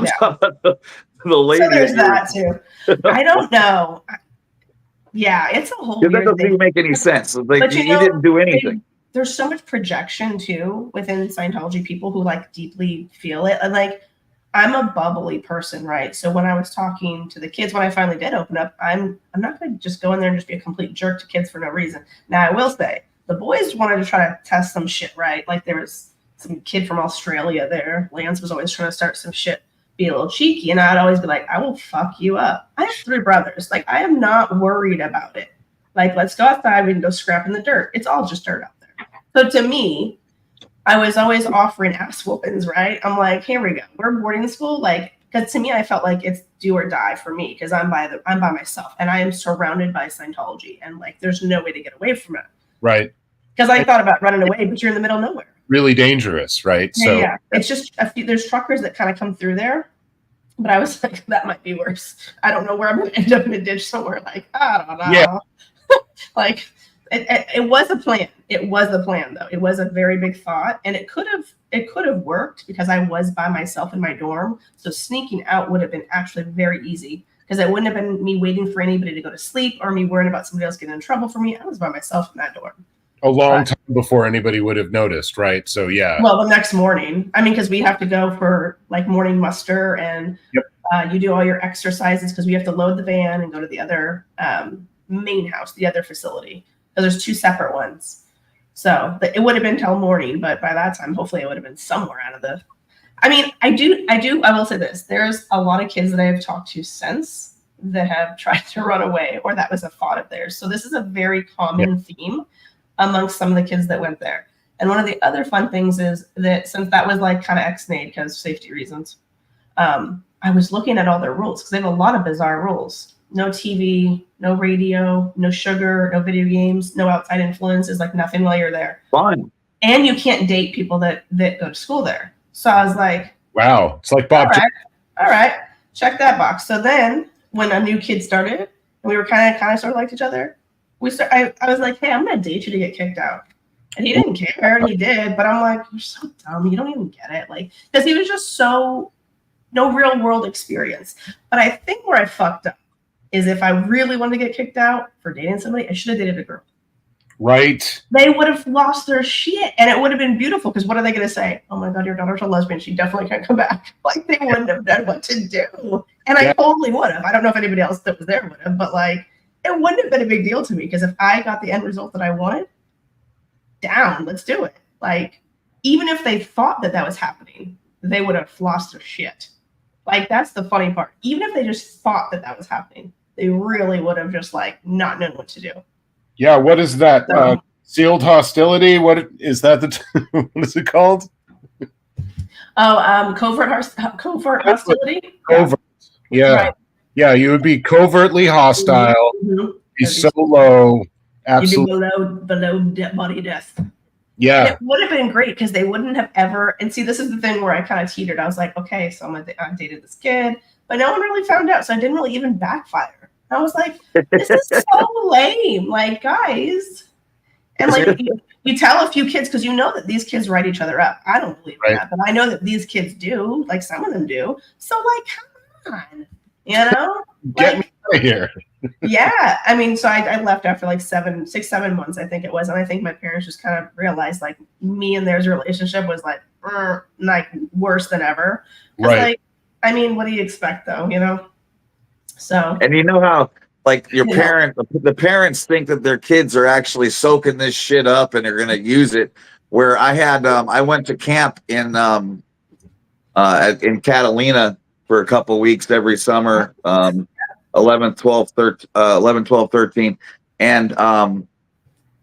the lady. So there's that too. I don't know. Yeah, it's a whole weird that doesn't thing. even make any sense. Like, you didn't do anything. There's so much projection too within Scientology people who deeply feel it. And I'm a bubbly person, right? So when I was talking to the kids, when I finally did open up, I'm not going to just go in there and just be a complete jerk to kids for no reason. Now, I will say the boys wanted to try to test some shit, right? Like, there was some kid from Australia there. Lance was always trying to start some shit, be a little cheeky, and I'd always be like, I will fuck you up. I have 3 brothers. Like, I am not worried about it. Like, let's go outside, we can go scrap in the dirt. It's all just dirt out there. So to me, I was always offering ass whoopings, right? I'm like, here we go. We're boarding school. Because to me, I felt like it's do or die for me, because I'm by myself, and I am surrounded by Scientology, and there's no way to get away from it. Right. Because I thought about running away, but you're in the middle of nowhere. Really dangerous, right? Yeah. It's just there's truckers that kind of come through there, but I was like, that might be worse. I don't know where I'm going to end up in a ditch somewhere. I don't know. Yeah. It was a plan. It was a plan, though. It was a very big thought, and it could have worked because I was by myself in my dorm. So sneaking out would have been actually very easy, because it wouldn't have been me waiting for anybody to go to sleep or me worrying about somebody else getting in trouble for me. I was by myself in that dorm. A long time before anybody would have noticed, right? So yeah. Well, the next morning, because we have to go for morning muster, and you do all your exercises, because we have to load the van and go to the other main house, the other facility. So there's 2 separate ones. So it would have been till morning, but by that time, hopefully, it would have been somewhere out of the. I will say this: there's a lot of kids that I have talked to since that have tried to run away, or that was a thought of theirs. So this is a very common theme amongst some of the kids that went there. And one of the other fun things is that since that was like kind of ex-nayed because safety reasons, I was looking at all their rules because they have a lot of bizarre rules. No TV, no radio, no sugar, no video games, no outside influences, like nothing while you're there. Fun. And you can't date people that go to school there. So I was like, wow, it's like Bob. All right, check that box. So then when a new kid started and we were kind of sort of liked each other, I was like, hey, I'm gonna date you to get kicked out. And he didn't care, and he did, but I'm like, you're so dumb, you don't even get it. Like, because he was just so no real world experience. But I think where I fucked up is if I really wanted to get kicked out for dating somebody, I should have dated a girl. Right. They would have lost their shit, and it would have been beautiful, because what are they going to say? Oh my God, your daughter's a lesbian. She definitely can't come back. Like, they wouldn't have known what to do. And I totally would have. I don't know if anybody else that was there would have, but like, it wouldn't have been a big deal to me, because if I got the end result that I wanted, down, let's do it. Like, even if they thought that was happening, they would have lost their shit. Like, that's the funny part. Even if they just thought that was happening, they really would have just like not known what to do. Yeah, what is that? Sealed hostility? What is that? What is it called? Oh, covert hostility. Covert. Yeah. Right. Yeah, you would be covertly hostile. Mm-hmm. Be so low. Absolutely. You'd be below body death. Yeah. And it would have been great, because they wouldn't have ever. And see, this is the thing where I kind of teetered. I was like, okay, so I dated this kid, but no one really found out, so I didn't really even backfire. I was like, this is so lame, like, guys. And like, you tell a few kids, because you know that these kids write each other up. I don't believe in that, but I know that these kids do. Like, some of them do. So like, come on, you know, get me out of here. Yeah, I mean, so I left after like 7 months, I think it was, and I think my parents just kind of realized like me and theirs relationship was like worse than ever. Right. Like, I mean, what do you expect, though? You know. So. And you know how like the parents think that their kids are actually soaking this shit up and they're gonna use it. Where I had I went to camp in Catalina for a couple of weeks every summer. 11, 12, 13. And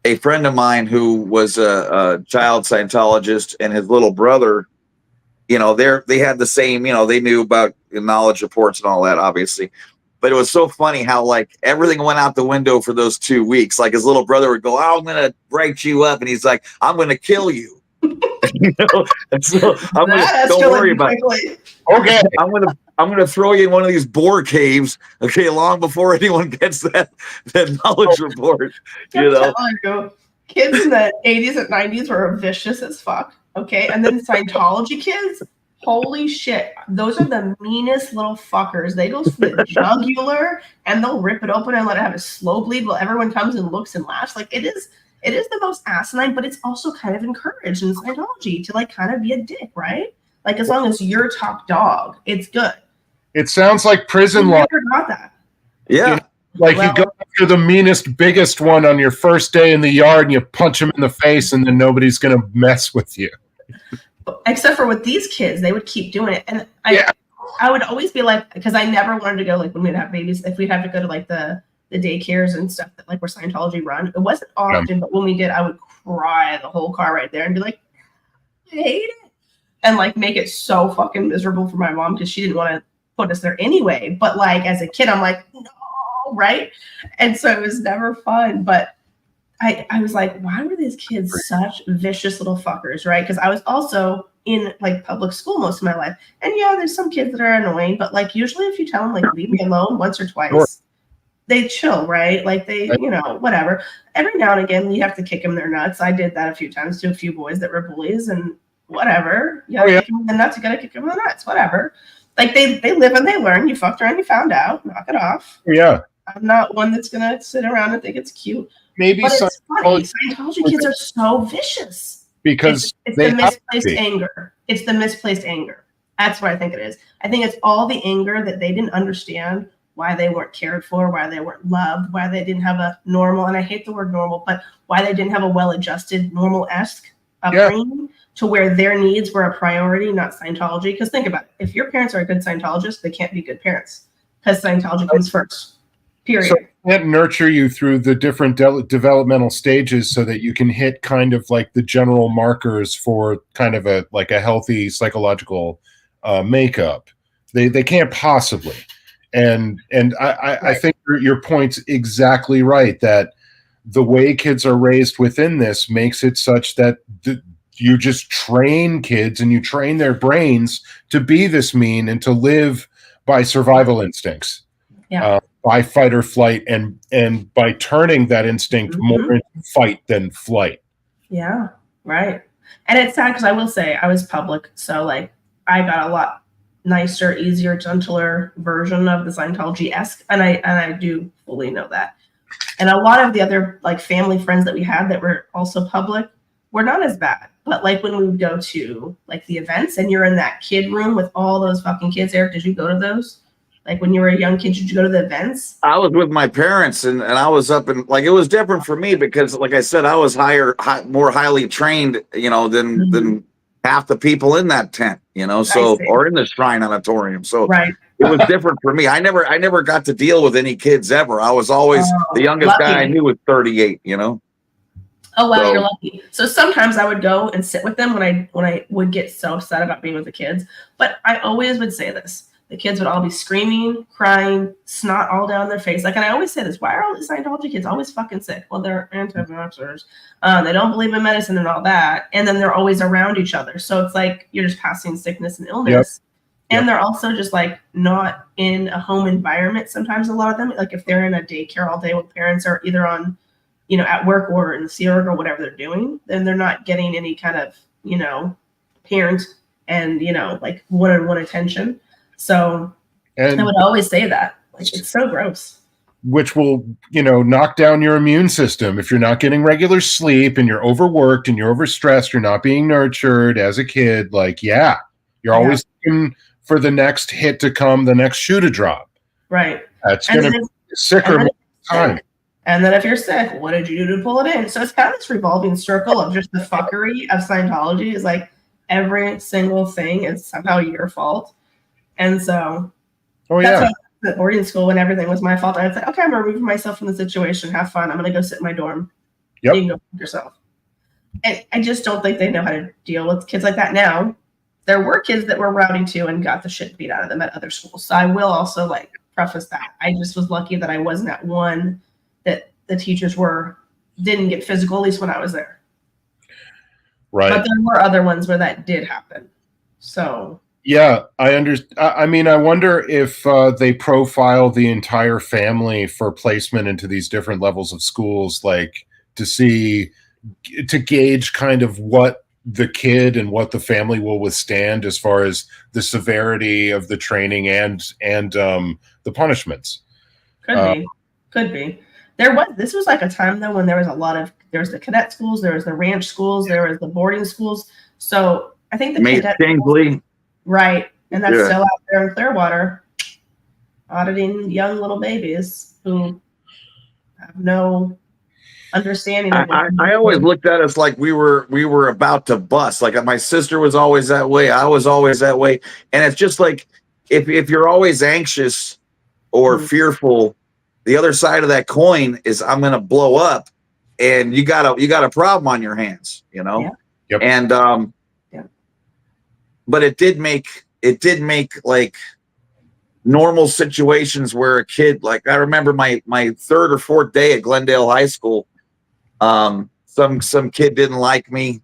a friend of mine who was a child Scientologist, and his little brother, you know, they had the same, you know, they knew about knowledge reports and all that, obviously. But it was so funny how like everything went out the window for those 2 weeks. Like his little brother would go, "Oh, I'm going to write you up." And he's like, "I'm going to kill you." You know? And so don't worry about it. Okay. I'm gonna throw you in one of these boar caves, okay, long before anyone gets that knowledge report. You know, kids in the 80s and 90s were vicious as fuck. Okay, and then Scientology kids, holy shit, those are the meanest little fuckers. They go for the jugular and they'll rip it open and let it have a slow bleed while everyone comes and looks and laughs. Like, it is the most asinine, but it's also kind of encouraged in Scientology to like kind of be a dick, right? Like, as long as you're top dog, it's good. It sounds like prison law. Never got that. Yeah. You know, like, you go after the meanest, biggest one on your first day in the yard and you punch him in the face, and then nobody's going to mess with you. Except for with these kids, they would keep doing it. And I would always be like, because I never wanted to go, like, when we'd have babies, if we'd have to go to like the daycares and stuff that like were Scientology run. It wasn't often, but when we did, I would cry the whole car right there and be like, I hate it. And like make it so fucking miserable for my mom, because she didn't want to put us there anyway. But like as a kid, I'm like, no, right? And so it was never fun. But I was like, why were these kids such vicious little fuckers, right? Because I was also in like public school most of my life. And yeah, there's some kids that are annoying, but like usually if you tell them like leave me alone once or twice, they chill, right? Like they, you know, whatever. Every now and again, you have to kick them their nuts. I did that a few times to a few boys that were bullies, and whatever. You gotta kick them in the nuts, you gotta kick them in the nuts, whatever. Like they live and they learn. You fucked around, you found out. Knock it off. Yeah. I'm not one that's gonna sit around and think it's cute. Maybe but it's funny. Scientology kids are so vicious. Because it's the misplaced anger. It's the misplaced anger. That's what I think it is. I think it's all the anger that they didn't understand why they weren't cared for, why they weren't loved, why they didn't have a normal, and I hate the word normal, but why they didn't have a well-adjusted, normal-esque upbringing to where their needs were a priority, not Scientology. Because think about it. If your parents are a good Scientologist, they can't be good parents. because Scientology comes first. Period. So it nurture you through the different developmental stages so that you can hit kind of like the general markers for kind of a healthy psychological makeup. They can't possibly. And I think your point's exactly right, that the way kids are raised within this makes it such that you just train kids and you train their brains to be this mean and to live by survival instincts. Yeah. By fight or flight, and by turning that instinct more into fight than flight. Yeah, right. And it's sad because I will say I was public, so like I got a lot nicer, easier, gentler version of the Scientology-esque, and I do fully know that. And a lot of the other like family friends that we had that were also public were not as bad. But like when we would go to like the events and you're in that kid room with all those fucking kids, Eric, did you go to those? Like when you were a young kid, did you go to the events? I was with my parents, and I was up in, like, it was different for me because, like I said, I was more highly trained, you know, than half the people in that tent, you know, so, or in the Shrine Auditorium. So right. It was different for me. I never got to deal with any kids ever. I was always the youngest lucky. guy I knew was 38, you know. Oh wow, you're lucky. So sometimes I would go and sit with them when I would get so upset about being with the kids. But I always would say this. The kids would all be screaming, crying, snot all down their face. Like, and I always say this, why are all these Scientology kids always fucking sick? Well, they're anti-vaxxers. They don't believe in medicine and all that. And then they're always around each other. So it's like you're just passing sickness and illness. Yep. And they're also just like not in a home environment. Sometimes a lot of them, like if they're in a daycare all day with parents or either on, you know, at work or in the Sea Org or whatever they're doing, then they're not getting any kind of, you know, parent and, you know, like one-on-one attention. So I would always say that. Like, it's so gross. Which will, you know, knock down your immune system. If you're not getting regular sleep and you're overworked and you're overstressed, you're not being nurtured as a kid, like, you're always looking for the next hit to come, the next shoe to drop. Right. That's going to be sicker more time. And then if you're sick, what did you do to pull it in? So it's kind of this revolving circle of just the fuckery of Scientology. Is like every single thing is somehow your fault. And so that's why at boarding school when everything was my fault. I was like, okay, I'm removing myself from the situation. Have fun. I'm going to go sit in my dorm. Yep. You can go fuck yourself. And I just don't think they know how to deal with kids like that now. There were kids that were rowdy too and got the shit beat out of them at other schools. So I will also like preface that. I just was lucky that I wasn't at one that the teachers didn't get physical, at least when I was there. Right. But there were other ones where that did happen. So yeah, I understand. I mean, I wonder if they profile the entire family for placement into these different levels of schools, like to gauge kind of what the kid and what the family will withstand as far as the severity of the training and the punishments. Could be. This was like a time though when there was the cadet schools, there was the ranch schools, there was the boarding schools. So I think the cadet schools, right, and that's still out there in Clearwater, auditing young little babies who have no understanding. I always looked at us like we were about to bust. Like my sister was always that way. I was always that way. And it's just like if you're always anxious or fearful, the other side of that coin is I'm going to blow up, and you got a problem on your hands, you know. Yeah. Yep. And but it did make like normal situations where a kid, like I remember my third or fourth day at Glendale High School, some kid didn't like me,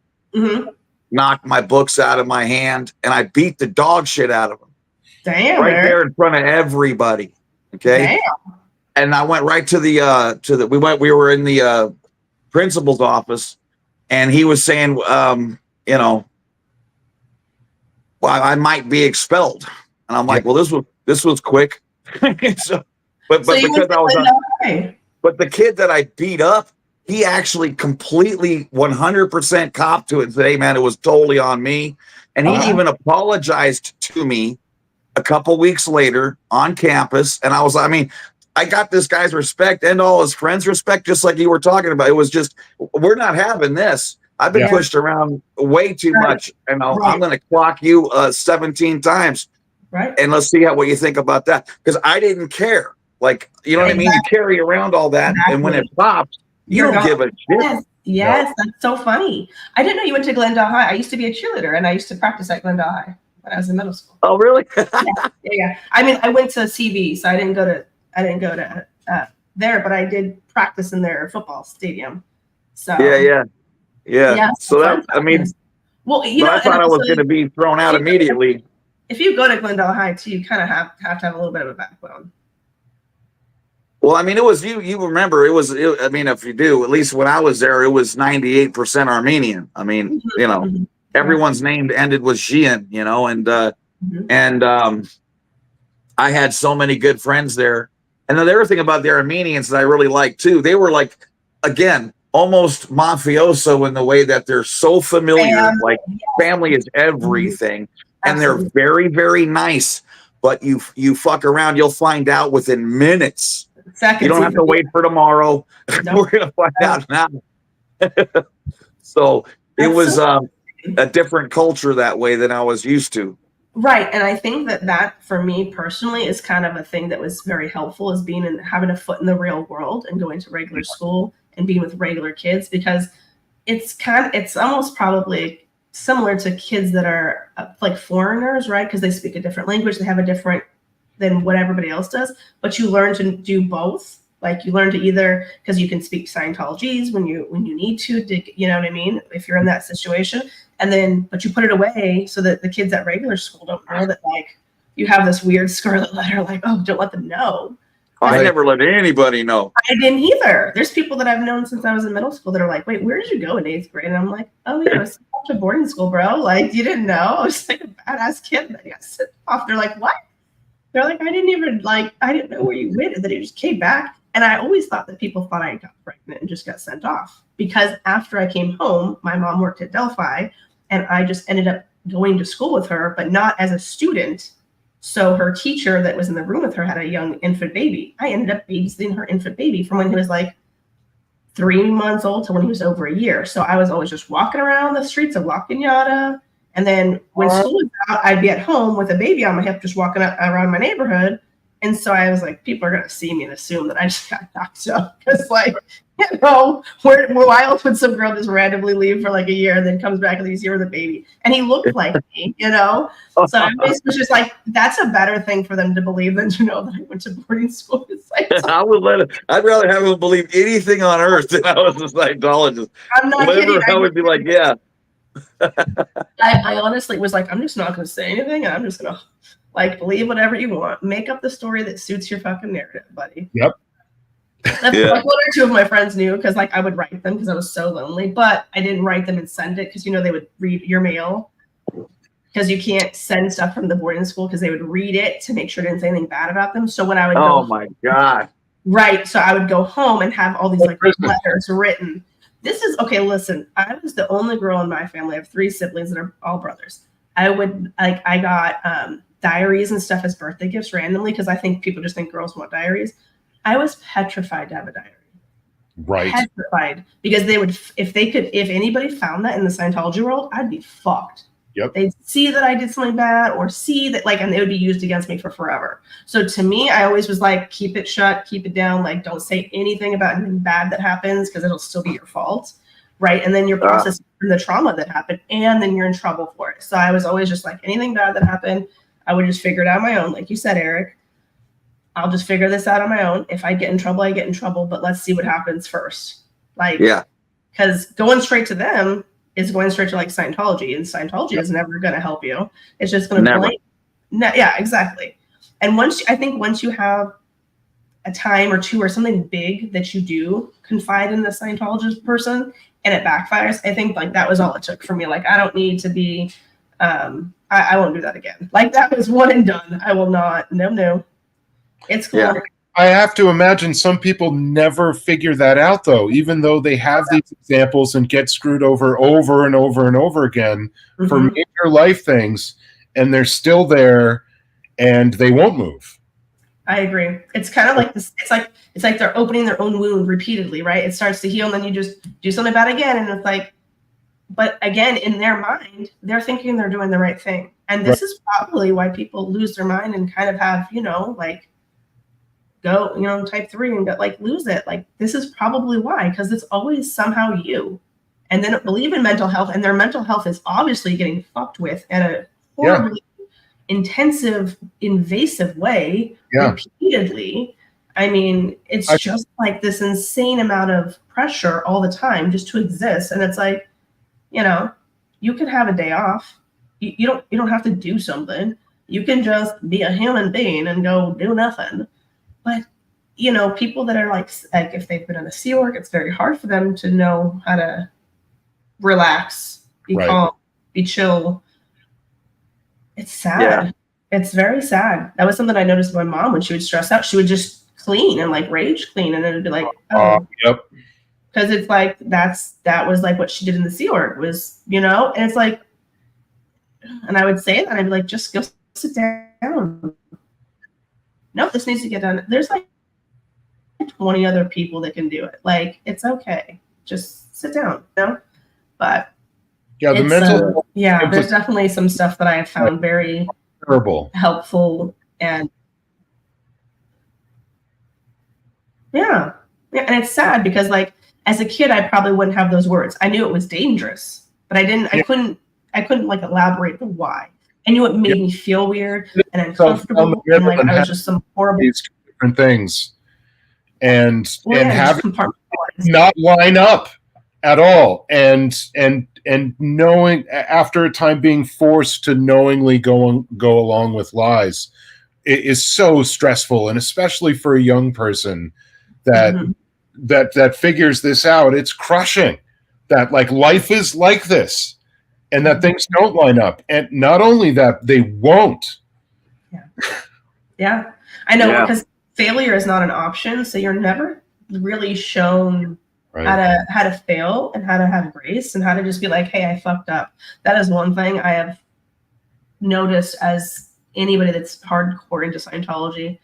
knocked my books out of my hand, and I beat the dog shit out of him. Damn, right there in front of everybody. Okay. Damn. And I went right to we were in the principal's office, and he was saying, you know, well, I might be expelled. And I'm like, well, this was quick. But because I was but the kid that I beat up, he actually completely 100% copped to it and said, hey man, it was totally on me. And he even apologized to me a couple weeks later on campus. And I got this guy's respect and all his friends' respect, just like you were talking about. It was just, we're not having this. I've been pushed around way too much, and I'm going to clock you 17 times. Right. And let's see what you think about that. Because I didn't care. Like, you know what I mean? You carry around all that, and when it pops, you don't give a shit. Yes, yes, that's so funny. I didn't know you went to Glendale High. I used to be a cheerleader, and I used to practice at Glendale High when I was in middle school. Oh, really? Yeah. I mean, I went to CV, so I didn't go to there, but I did practice in their football stadium. So yeah. So that, I mean, well, I thought I was going to be thrown out immediately. If you go to Glendale High too, you kind of have to have a little bit of a backbone. Well, I mean, it was you remember I mean, if you do, at least when I was there, it was 98% Armenian. I mean, you know, everyone's name ended with Jian, you know, and I had so many good friends there. And the other thing about the Armenians that I really liked too, they were like, again, almost mafioso in the way that they're so familiar. Like family is everything. And they're very, very nice. But you fuck around, you'll find out within minutes. You don't have to wait for tomorrow. We're going to find out now. So it was a different culture that way than I was used to. Right. And I think that for me personally is kind of a thing that was very helpful, is being having a foot in the real world and going to regular school and being with regular kids, because it's almost probably similar to kids that are like foreigners, right? Because they speak a different language. They have a different than what everybody else does, but you learn to do both. Like you learn to either, because you can speak Scientologies when you need to, you know what I mean? If you're in that situation, but you put it away so that the kids at regular school don't know that like you have this weird scarlet letter, like, oh, don't let them know. I never let anybody know. I didn't either. There's people that I've known since I was in middle school that are like, wait, where did you go in 8th grade? And I'm like, oh, yeah, I was to boarding school, bro. Like, you didn't know? I was like a badass kid that got sent off. They're like, what? They're like, I didn't know where you went, and then he just came back. And I always thought that people thought I got pregnant and just got sent off, because after I came home, my mom worked at Delphi, and I just ended up going to school with her, but not as a student. So her teacher that was in the room with her had a young infant baby. I ended up babysitting her infant baby from when he was like 3 months old to when he was over a year. So I was always just walking around the streets of La Cañada. And then when school was out, I'd be at home with a baby on my hip, just walking around my neighborhood. And so I was like, people are going to see me and assume that I just got knocked up. Because, like, you know, why else would some girl just randomly leave for like a year and then comes back and he's here with a baby? And he looked like me, you know? So I was just like, that's a better thing for them to believe than to know that I went to boarding school. It's like, I'd rather have them believe anything on earth than I was a Scientologist. I'm not kidding. I would be like, yeah. I honestly was like, I'm just not going to say anything. And I'm just going to like believe whatever you want. Make up the story that suits your fucking narrative, buddy. Yep. That's like 1 or 2 of my friends knew, because like I would write them because I was so lonely, but I didn't write them and send it because, you know, they would read your mail, because you can't send stuff from the boarding school because they would read it to make sure it didn't say anything bad about them. So when I would oh my God. Right. So I would go home and have all these like letters written. This is okay. Listen, I was the only girl in my family. I have 3 siblings that are all brothers. I got diaries and stuff as birthday gifts randomly, because I think people just think girls want diaries. I was petrified to have a diary. Right. Petrified, because they would, if anybody found that in the Scientology world, I'd be fucked. Yep. They'd see that I did something bad, or see that like, and it would be used against me for forever. So to me, I always was like, keep it shut, keep it down. Like, don't say anything about anything bad that happens, because it'll still be your fault. Right. And then you're processing the trauma that happened, and then you're in trouble for it. So I was always just like, anything bad that happened, I would just figure it out on my own. Like you said, Eric, I'll just figure this out on my own. If I get in trouble, I get in trouble, but let's see what happens first. Like, yeah, because going straight to them is going straight to like Scientology, and Scientology is never going to help you. It's just going to blame. Yeah, exactly. And once you have a time or 2 or something big that you do confide in the Scientologist person and it backfires, I think like that was all it took for me. Like, I don't need to be, I won't do that again. Like, that was one and done. I will not. No. It's cool. Yeah. I have to imagine some people never figure that out, though, even though they have these examples and get screwed over and over and over again for major life things, and they're still there and they won't move. I agree. It's kind of like this. It's like they're opening their own wound repeatedly, right? It starts to heal, and then you just do something bad again, and it's like, but again, in their mind, they're thinking they're doing the right thing. And this is probably why people lose their mind and kind of have, like go, type 3 and go, like lose it. Like this is probably why, because it's always somehow you. And they don't believe in mental health, and their mental health is obviously getting fucked with in a horribly intensive, invasive way repeatedly. I mean, it's just like this insane amount of pressure all the time just to exist. And it's like, you could have a day off. You don't have to do something. You can just be a human being and go do nothing. But people that are like if they've been in a Sea Org, it's very hard for them to know how to relax, be calm, be chill. It's sad. Yeah. It's very sad. That was something I noticed with my mom when she would stress out. She would just clean and like rage clean, and then it'd be like, yep. Because it's like that was like what she did in the Sea Org was, and it's like, and I would say that, and I'd be like, just go sit down. No, this needs to get done. There's like 20 other people that can do it. Like, it's okay. Just sit down, But yeah, the mental there's definitely some stuff that I have found very helpful, and and it's sad because like as a kid I probably wouldn't have those words. I knew it was dangerous, but I couldn't like elaborate the why. I knew it made me feel weird and uncomfortable, and like I was just some horrible these different things, and have not line up at all, and knowing after a time being forced to knowingly go along with lies is so stressful, and especially for a young person that figures this out. It's crushing that like life is like this, and that things don't line up, and not only that, they won't. Yeah, I know, because failure is not an option, so you're never really shown how to fail and how to have grace and how to just be like, hey, I fucked up. That is one thing I have noticed as anybody that's hardcore into Scientology.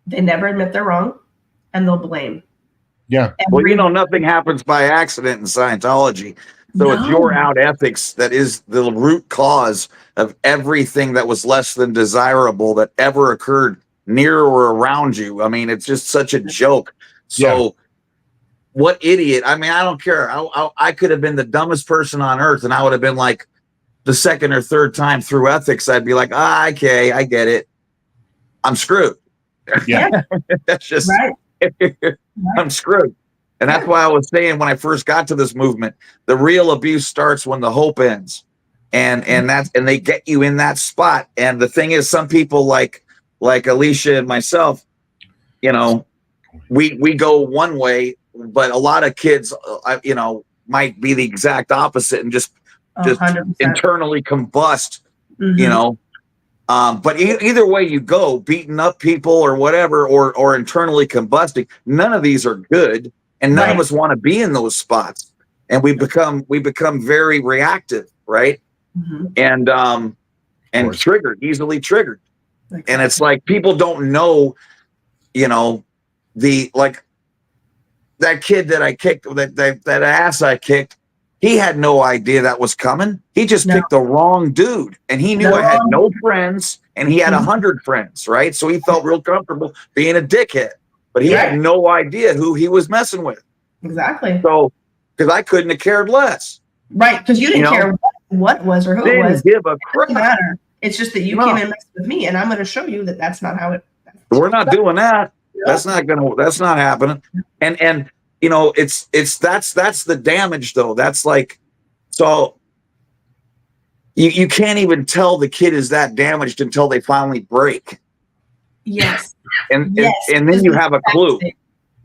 They never admit they're wrong, and they'll blame. Yeah. Well, nothing happens by accident in Scientology. So it's your out ethics that is the root cause of everything that was less than desirable that ever occurred near or around you. I mean, it's just such a joke. So what idiot? I mean, I don't care. I could have been the dumbest person on earth, and I would have been like the second or third time through ethics, I'd be like, okay, I get it. I'm screwed. Yeah. That's just I'm screwed. And that's why I was saying when I first got to this movement, the real abuse starts when the hope ends. And they get you in that spot. And the thing is, some people like Alicia and myself, we go one way, but a lot of kids, might be the exact opposite and just 100%. Internally combust, but either way you go, beating up people or whatever, or internally combusting, none of these are good. And none of us want to be in those spots. And we become very reactive, right? And triggered, easily triggered. Exactly. And it's like people don't know, that kid that I kicked, that ass I kicked, he had no idea that was coming. He just picked the wrong dude. And he knew I had no friends, and he had 100 friends, right? So he felt real comfortable being a dickhead. But he had no idea who he was messing with. Exactly. So, because I couldn't have cared less. Right, because you didn't care what it was or who it was. Didn't give a crap. It doesn't matter. It's just that you came and messed with me, and I'm going to show you that that's not how it. We're not doing that. That's not happening. And that's the damage though. That's like, so you can't even tell the kid is that damaged until they finally break. Yes. And then you have a clue.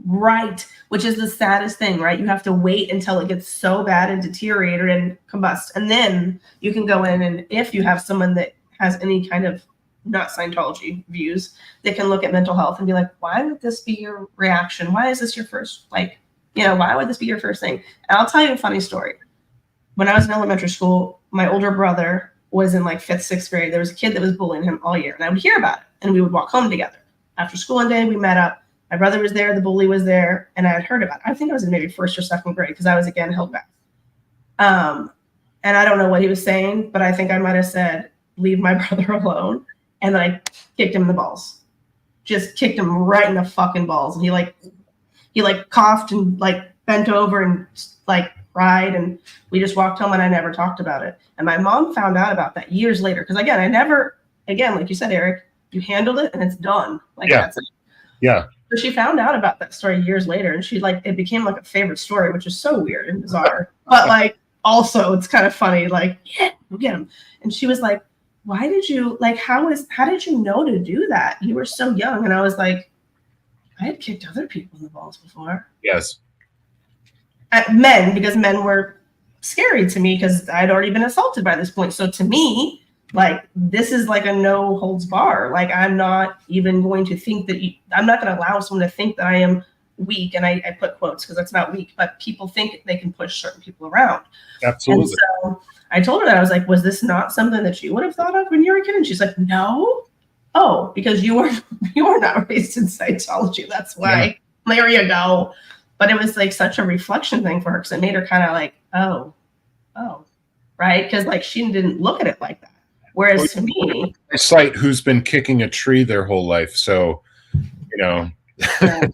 Right. Which is the saddest thing, right? You have to wait until it gets so bad and deteriorated and combust. And then you can go in, and if you have someone that has any kind of not Scientology views, they can look at mental health and be like, why would this be your reaction? Why is this your first, why would this be your first thing? And I'll tell you a funny story. When I was in elementary school, my older brother was in like 5th, 6th grade. There was a kid that was bullying him all year, and I would hear about it, and we would walk home together. After school one day, we met up. My brother was there, the bully was there, and I had heard about it. I think I was in maybe 1st or 2nd grade because I was, again, held back. And I don't know what he was saying, but I think I might have said, leave my brother alone. And then I kicked him in the balls. Just kicked him right in the fucking balls. And he coughed and like bent over and like cried. And we just walked home and I never talked about it. And my mom found out about that years later. Because again, like you said, Eric, you handled it and it's done. Like that's it. Yeah. So she found out about that story years later, and it became like a favorite story, which is so weird and bizarre. But like, also it's kind of funny, like, yeah, we'll get him. And she was like, why did you, like, how did you know to do that? You were so young. And I was like, I had kicked other people in the balls before. Yes. Because men were scary to me because I'd already been assaulted by this point. So to me, like, this is like a no holds bar. Like, I'm not even going to think that I'm not going to allow someone to think that I am weak. And I put quotes because that's not weak, but people think they can push certain people around. Absolutely. And so I told her that. I was like, was this not something that you would have thought of when you were a kid? And she's like, no. Oh, because you were not raised in Scientology. That's why. Yeah. There you go. But it was like such a reflection thing for her because it made her kind of like, oh, right? Because like she didn't look at it like that. Whereas to me, I cite who's been kicking a tree their whole life. So, you know. Yeah.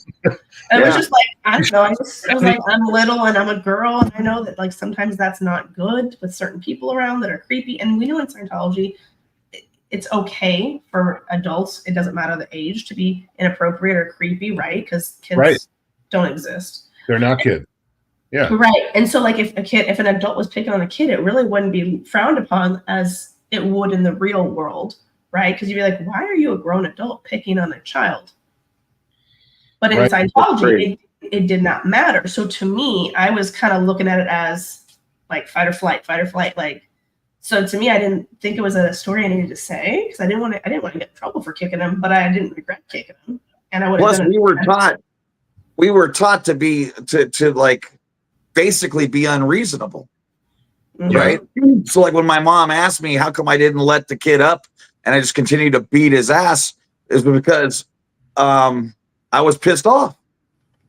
It was just like, I don't know. I was like, I'm little and I'm a girl. And I know that like sometimes that's not good with certain people around that are creepy. And we know in Scientology, it's okay for adults. It doesn't matter the age to be inappropriate or creepy, right? Because kids don't exist. They're not kids. Yeah. Right. And so like if an adult was picking on a kid, it really wouldn't be frowned upon as it would in the real world, right? Because you'd be like, why are you a grown adult picking on a child? But in Scientology, it did not matter. So to me, I was kind of looking at it as like fight or flight. Like, so to me, I didn't think it was a story I needed to say because I didn't want to get in trouble for kicking him, but I didn't regret kicking him. And I would. Plus, we were taught to be to like basically be unreasonable. Mm-hmm. Right. So like when my mom asked me how come I didn't let the kid up and I just continued to beat his ass is because I was pissed off.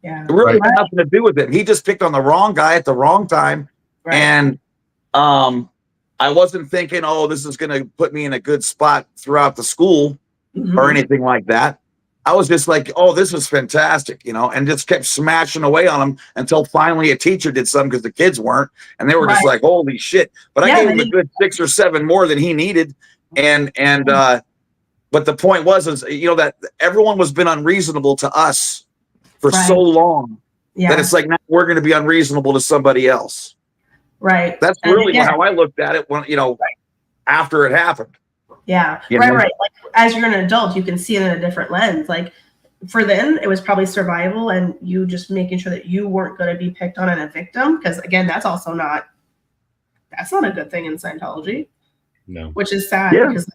Yeah. It really had nothing to do with it. He just picked on the wrong guy at the wrong time. Right. And I wasn't thinking, oh, this is going to put me in a good spot throughout the school or anything like that. I was just like, oh, this is fantastic, you know, and just kept smashing away on him until finally a teacher did something because the kids weren't. And they were just like, holy shit. But I gave him a good 6 or 7 more than he needed. But the point was, you know, that everyone was been unreasonable to us for so long that it's like, now we're going to be unreasonable to somebody else. Right. That's really how I looked at it when, you know, after it happened. Yeah. Right. Like as you're an adult, you can see it in a different lens. Like for them, it was probably survival and you just making sure that you weren't going to be picked on and a victim. Because again, that's not a good thing in Scientology. No. Which is sad because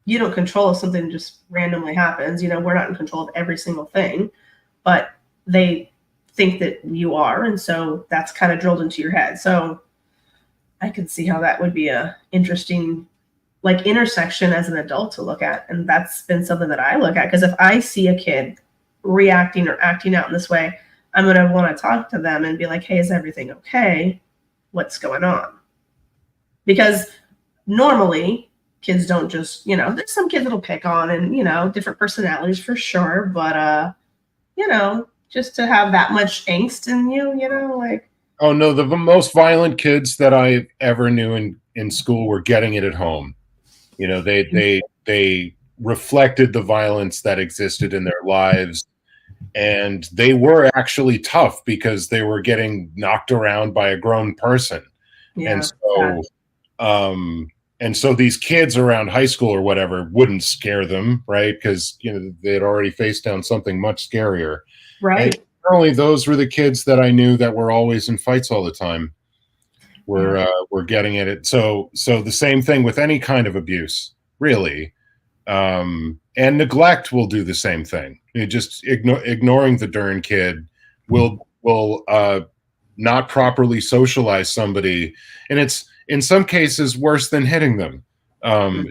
you don't control if something just randomly happens. You know, we're not in control of every single thing, but they think that you are. And so that's kind of drilled into your head. So I can see how that would be a interesting like intersection as an adult to look at. And that's been something that I look at. Because if I see a kid reacting or acting out in this way, I'm going to want to talk to them and be like, hey, is everything okay? What's going on? Because normally kids don't just, you know, there's some kids that'll pick on and, you know, different personalities for sure. But, you know, just to have that much angst in you, you know, like. Oh, no, the most violent kids that I ever knew in school were getting it at home. You know, they reflected the violence that existed in their lives. And they were actually tough because they were getting knocked around by a grown person. Yeah, and so these kids around high school or whatever wouldn't scare them, right? Because, you know, they had already faced down something much scarier. Right. And generally, those were the kids that I knew that were always in fights all the time. We're getting at it. So the same thing with any kind of abuse, really. And neglect will do the same thing. Just ignoring the darn kid will not properly socialize somebody. And it's in some cases worse than hitting them,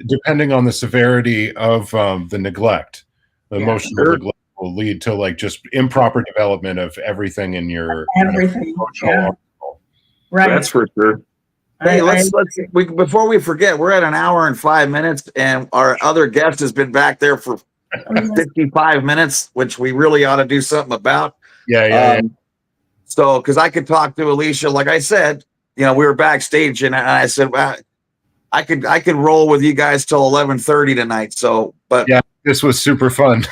depending on the severity of the neglect. The emotional neglect will lead to like just improper development of everything in your emotional Right. That's for sure. Hey, before we forget, we're at an hour and 5 minutes, and our other guest has been back there for 55 minutes, which we really ought to do something about. Yeah. So, because I could talk to Alicia, like I said, we were backstage, and I said, well, I could roll with you guys till 11:30 tonight. So, but yeah, this was super fun.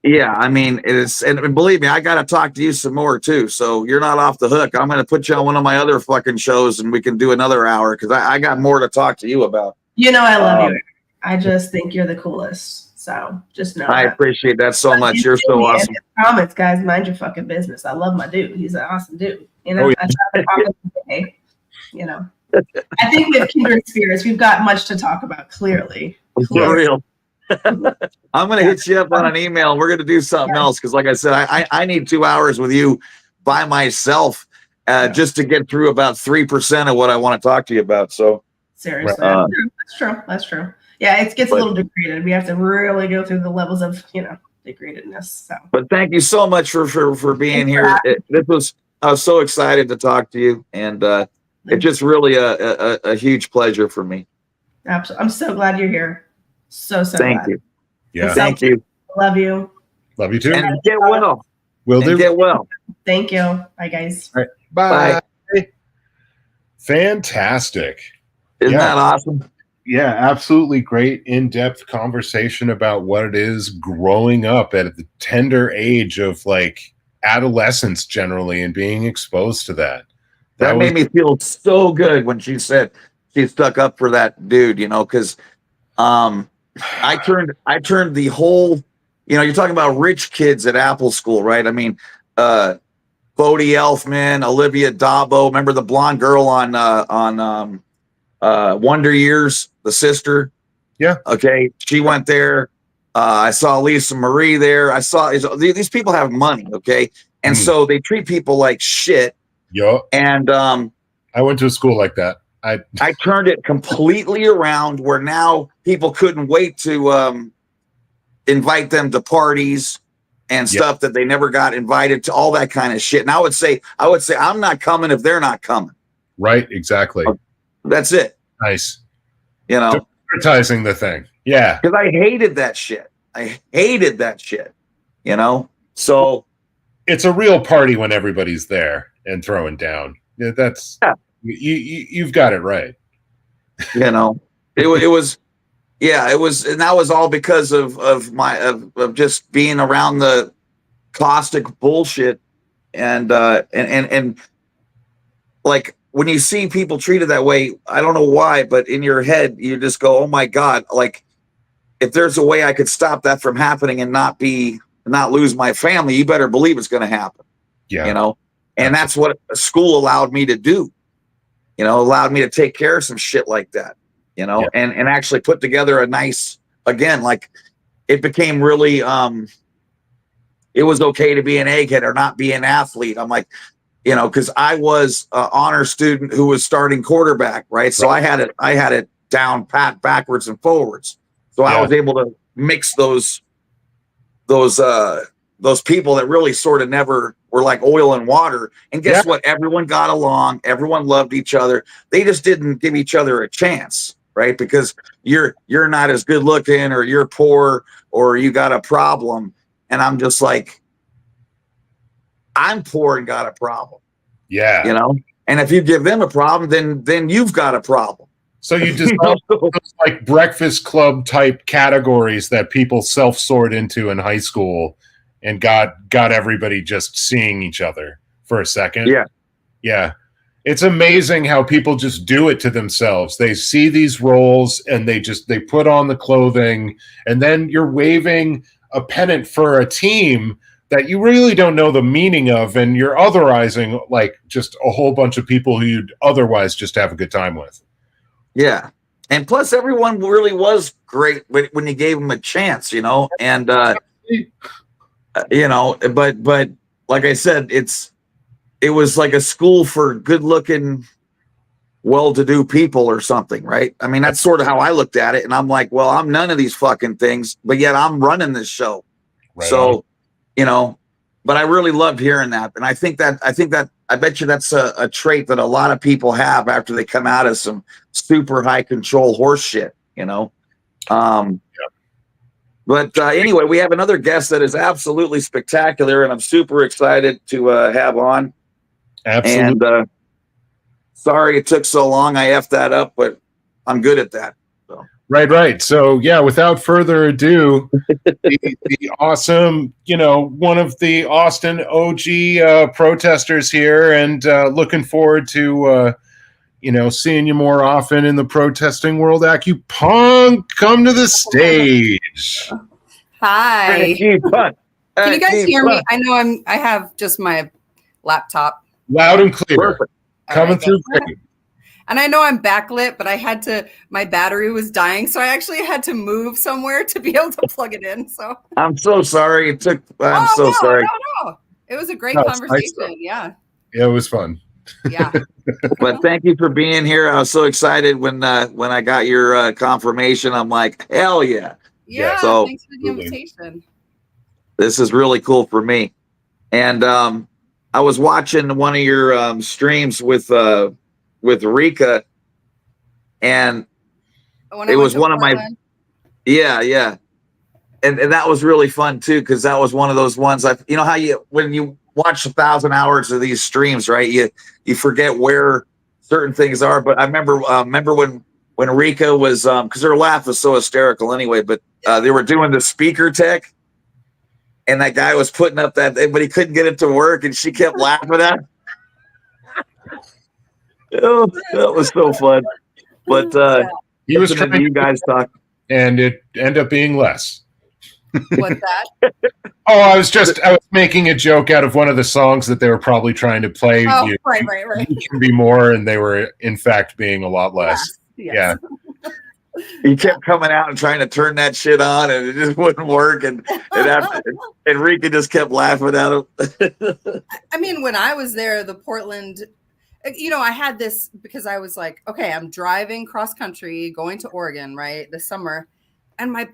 Yeah, I mean, it is, and believe me, I got to talk to you some more too. So you're not off the hook. I'm going to put you on one of my other fucking shows, and we can do another hour because I got more to talk to you about. I love you. I just think you're the coolest. So just know. I appreciate that so much. You're so awesome. Comments, guys, mind your fucking business. I love my dude. He's an awesome dude. I try to talk to him today. I think we have kindred spirits. We've got much to talk about. Clearly. For real. I'm going to hit you up on an email. We're going to do something else because, like I said, I need 2 hours with you by myself just to get through about 3% of what I want to talk to you about. So seriously, that's true. Yeah, it gets a little degraded. We have to really go through the levels of degradedness. So, but thank you so much for being here. I was so excited to talk to you, and it's just really a huge pleasure for me. Absolutely, I'm so glad you're here. So thank glad. you. Yeah, thank you. Love you. Love you too. And get well. Will do. Get well. Thank you. Bye, guys. All right. Bye. Fantastic. Isn't that awesome? Yeah, absolutely great in-depth conversation about what it is growing up at the tender age of like adolescence generally and being exposed to that. That made me feel so good when she said she stuck up for that dude, because I turned the whole, you're talking about rich kids at Apple School, right? I mean, Bodie Elfman, Olivia Dabo, remember the blonde girl on Wonder Years, the sister? Yeah. Okay. She went there. I saw Lisa Marie there. I saw these people have money. Okay. And so they treat people like shit. Yeah. And I went to a school like that. I turned it completely around where now people couldn't wait to invite them to parties and stuff that they never got invited to, all that kind of shit. And I would say I'm not coming if they're not coming. Right, exactly. That's it. Nice. Advertising the thing. Yeah. Because I hated that shit. So it's a real party when everybody's there and throwing down. That's you've got it right. It was, and that was all because of just being around the caustic bullshit and like when you see people treated that way, I don't know why, but in your head you just go, oh my God, like if there's a way I could stop that from happening and not lose my family, you better believe it's going to happen. Yeah. And that's what school allowed me to do. Allowed me to take care of some shit like that, and actually put together a nice, again, like it became really, it was okay to be an egghead or not be an athlete. I'm like, cause I was an honor student who was starting quarterback. Right. So I had it down pat backwards and forwards. So I was able to mix those people that really sort of never were like oil and water. And guess what? Everyone got along. Everyone loved each other. They just didn't give each other a chance, right? Because you're not as good looking, or you're poor, or you got a problem. And I'm just like, I'm poor and got a problem. Yeah. And if you give them a problem, then you've got a problem. So you just those like Breakfast Club type categories that people self-sort into in high school and got everybody just seeing each other for a second. Yeah. It's amazing how people just do it to themselves. They see these roles and they put on the clothing, and then you're waving a pennant for a team that you really don't know the meaning of, and you're otherizing like just a whole bunch of people who you'd otherwise just have a good time with. Yeah. And plus everyone really was great when you gave them a chance, and but like I said, it was like a school for good looking, well-to-do people or something, right? I mean, that's sort of how I looked at it. And I'm like, well, I'm none of these fucking things, but yet I'm running this show. Right. So, but I really loved hearing that. And I think that I bet you that's a trait that a lot of people have after they come out of some super high control horse shit, you know? But anyway, we have another guest that is absolutely spectacular, and I'm super excited to have on. Absolutely. And sorry it took so long. I effed that up, but I'm good at that. So. Right. So yeah, without further ado, the awesome, one of the Austin OG protesters here, and looking forward to seeing you more often in the protesting world. AccuPunk, come to the stage. Hi. Can you guys hear me? I know I have just my laptop. Loud and clear. Perfect. Coming through great. And I know I'm backlit, but my battery was dying, so I actually had to move somewhere to be able to plug it in. So I'm so sorry. Sorry. No. It was a great conversation. Nice, yeah, it was fun. Yeah. But thank you for being here. I was so excited when I got your confirmation. I'm like, hell yeah. Yeah. So thanks for the invitation. This is really cool for me. And I was watching one of your streams with Rika, and it was one of my and that was really fun too, because that was one of those ones when you watch 1,000 hours of these streams, right, you forget where certain things are. But I remember when Rika was because her laugh was so hysterical anyway, but they were doing the speaker tech, and that guy was putting up but he couldn't get it to work, and she kept laughing at him. Oh, that was so fun. But he was trying to you guys talk, and it ended up being less. What's that? Oh, I was making a joke out of one of the songs that they were probably trying to play. Oh, right. You can be more, and they were in fact being a lot less. Yes. Yeah. He kept coming out and trying to turn that shit on, and it just wouldn't work. And Rika just kept laughing at him. I mean, when I was there, the Portland, I had this because I was like, okay, I'm driving cross country, going to Oregon, right, this summer. And I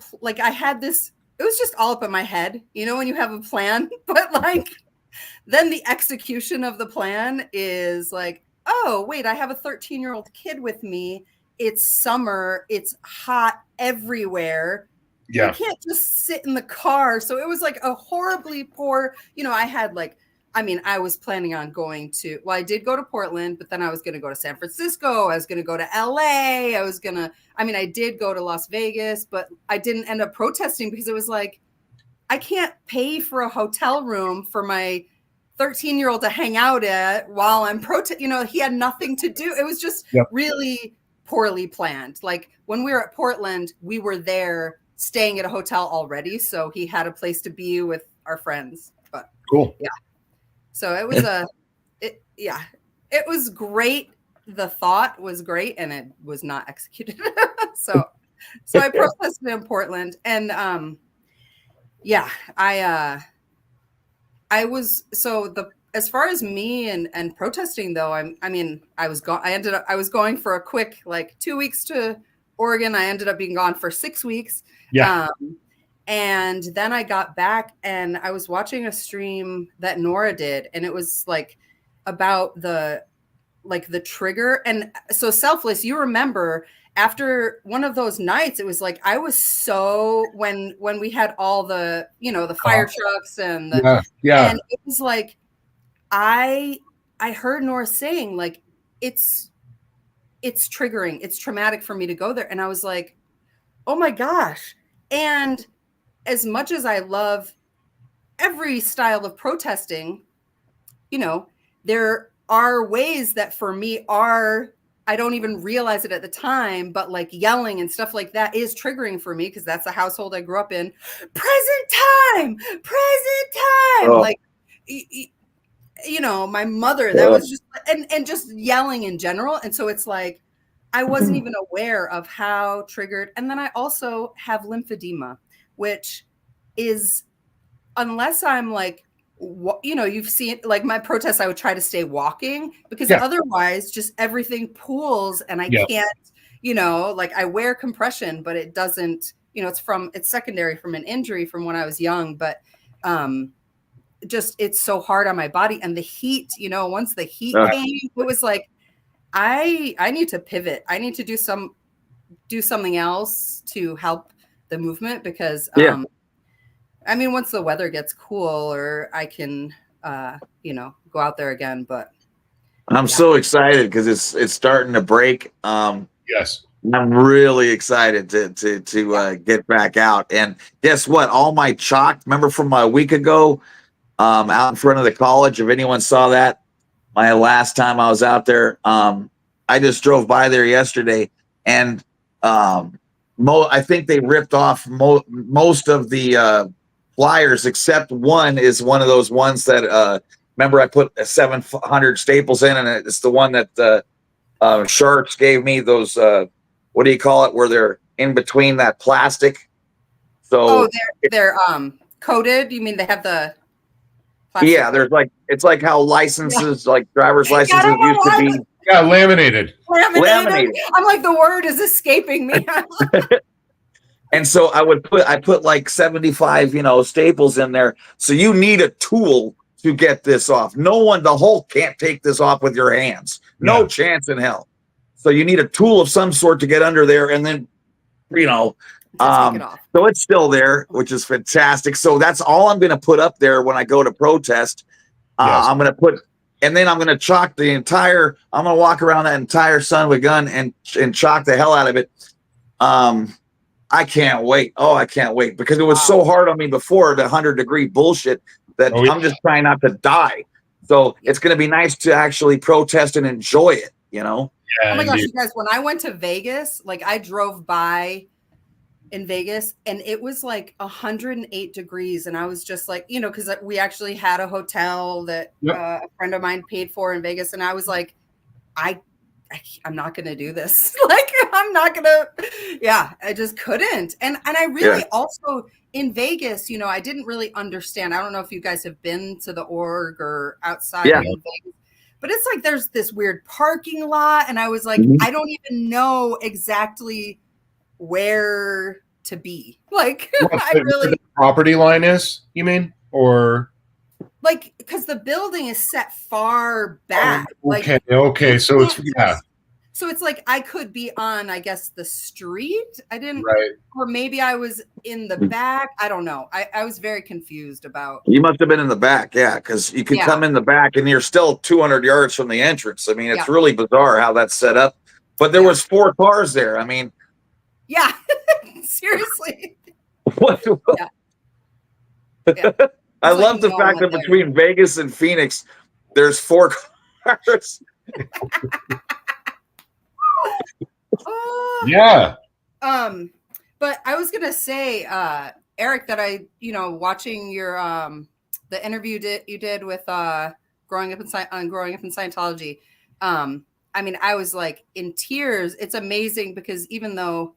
had this, it was just all up in my head, when you have a plan, but then the execution of the plan is like, oh, wait, I have a 13-year-old kid with me. It's summer. It's hot everywhere. Yeah. You can't just sit in the car. So it was like a horribly poor, I had I was planning on going to, I did go to Portland, but then I was going to go to San Francisco. I was going to go to LA. I did go to Las Vegas, but I didn't end up protesting because it was like, I can't pay for a hotel room for my 13-year-old to hang out at while I'm protesting. He had nothing to do. It was just really poorly planned. Like when we were at Portland, we were there staying at a hotel already. So he had a place to be with our friends, but cool. Yeah. So it was it was great. The thought was great, and it was not executed. so I protested in Portland, and I was as far as me and protesting though, I was going for a quick 2 weeks to Oregon. I ended up being gone for 6 weeks. Yeah. And then I got back and I was watching a stream that Nora did, and it was about the trigger. And so Selfless, you remember after one of those nights, it was I was so when we had all the, the fire trucks and the, and it was I heard Nora saying it's triggering, it's traumatic for me to go there. And I was like, oh my gosh. And as much as I love every style of protesting, there are ways that for me I don't even realize it at the time, but yelling and stuff like that is triggering for me because that's the household I grew up in. Present time. Oh. My mother, that was just, and just yelling in general. And so it's I wasn't even aware of how triggered. And then I also have lymphedema, which is, unless I'm you've seen my protests, I would try to stay walking because otherwise just everything pools and I can't, I wear compression, but it doesn't, it's secondary from an injury from when I was young. But just, it's so hard on my body. And the heat, you know, once the heat came, it was like, I need to pivot. I need to do something else to help the movement, because I mean, once the weather gets cooler, I can you know, go out there again. But I'm so excited because it's starting to break. Yes. I'm really excited to get back out. And guess what? All my chalk, remember from a week ago, out in front of the college, if anyone saw that, my last time I was out there, I just drove by there yesterday, and I think they ripped off most of the flyers, except one is one of those ones that remember I put 700 staples in, and it's the one that Sharks gave me, those what do you call it, where they're in between that plastic. So they're coated. You mean they have the plastic? Yeah, there's like, it's like how licenses, like driver's licenses used to be. Yeah, laminated. I'm like, the word is escaping me. And so I put like 75, you know, staples in there. So you need a tool to get this off. The Hulk can't take this off with your hands. No chance in hell. So you need a tool of some sort to get under there, and then, you know, take it off. So it's still there, which is fantastic. So that's all I'm going to put up there when I go to protest. I'm going to put, and then I'm going to chalk the entire, I'm going to walk around that entire son of a gun and chalk the hell out of it. I can't wait. Oh, I can't wait, because it was so hard on me before, the 100-degree bullshit, that I'm just trying not to die. So it's going to be nice to actually protest and enjoy it, you know? Yeah, oh my gosh, you guys, when I went to Vegas, like I drove by in Vegas and it was like 108 degrees. And I was just like, you know, because we actually had a hotel that a friend of mine paid for in Vegas. And I was like, I'm not going to do this. Like, I'm not going to, I just couldn't. And I really also in Vegas, you know, I didn't really understand. I don't know if you guys have been to the org or outside of Vegas, but it's like, there's this weird parking lot. And I was like, I don't even know exactly where to be. Like, where the property line is, you mean? Or like, because the building is set far back. Okay. So it's so it's like I could be on, I guess, the street. I didn't, or maybe I was in the back. I don't know. I was very confused about. You must have been in the back, because you can come in the back and you're still 200 yards from the entrance. I mean, it's really bizarre how that's set up. But there was 4 cars there. I mean, seriously. What? I love the fact that between Vegas and Phoenix, there's 4 cars. But I was gonna say, Eric, that I, you know, watching your the interview you did with growing up in Scientology. I mean, I was like in tears. It's amazing because even though,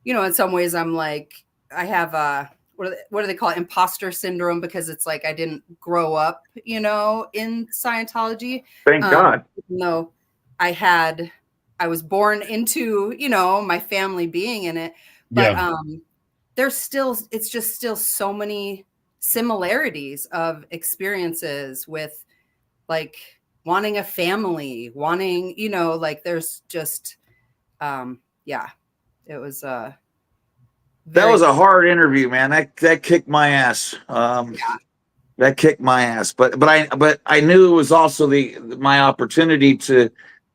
you know, in some ways I'm like, I have what do they call it? Imposter syndrome, because it's like I didn't grow up, you know, in Scientology. Thank God. Even though I was born into, you know, my family being in it, but it's just still so many similarities of experiences with like wanting a family, wanting, you know, like there's just, it was that was a hard interview, man. That kicked my ass. That kicked my ass. But I knew it was also my opportunity to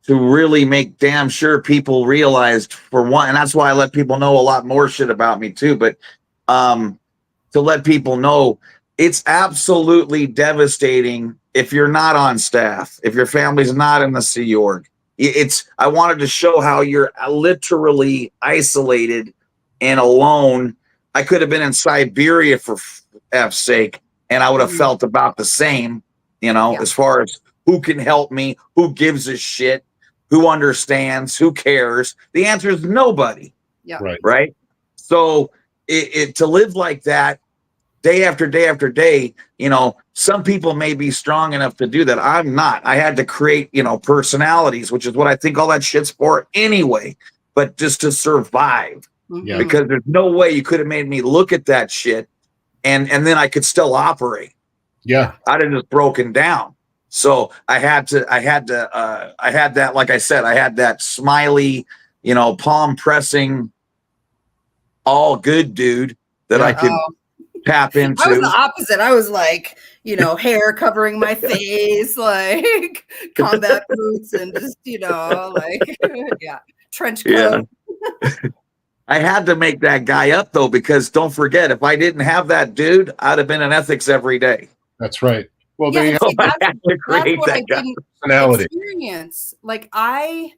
really make damn sure people realized, for one, and that's why I let people know a lot more shit about me too. But to let people know, it's absolutely devastating if you're not on staff, if your family's not in the Sea Org. I wanted to show how you're literally isolated and alone. I could have been in Siberia for F's sake, and I would have felt about the same, you know, as far as who can help me, who gives a shit, who understands, who cares. The answer is nobody. Right. So to live like that day after day after day, you know, some people may be strong enough to do that. I'm not. I had to create, you know, personalities, which is what I think all that shit's for anyway, but just to survive. Because there's no way you could have made me look at that shit and then I could still operate. Yeah. I'd have just broken down. So I had that, like I said, I had that smiley, palm pressing, all good dude that I could tap into. I was the opposite. I was like, hair covering my face, like combat boots and just, like, yeah, trench coat. Yeah. I had to make that guy up though, because don't forget, if I didn't have that dude, I'd have been in ethics every day. That's right. Well, Yeah, there you see, go. that's what I didn't Personality. experience. Like I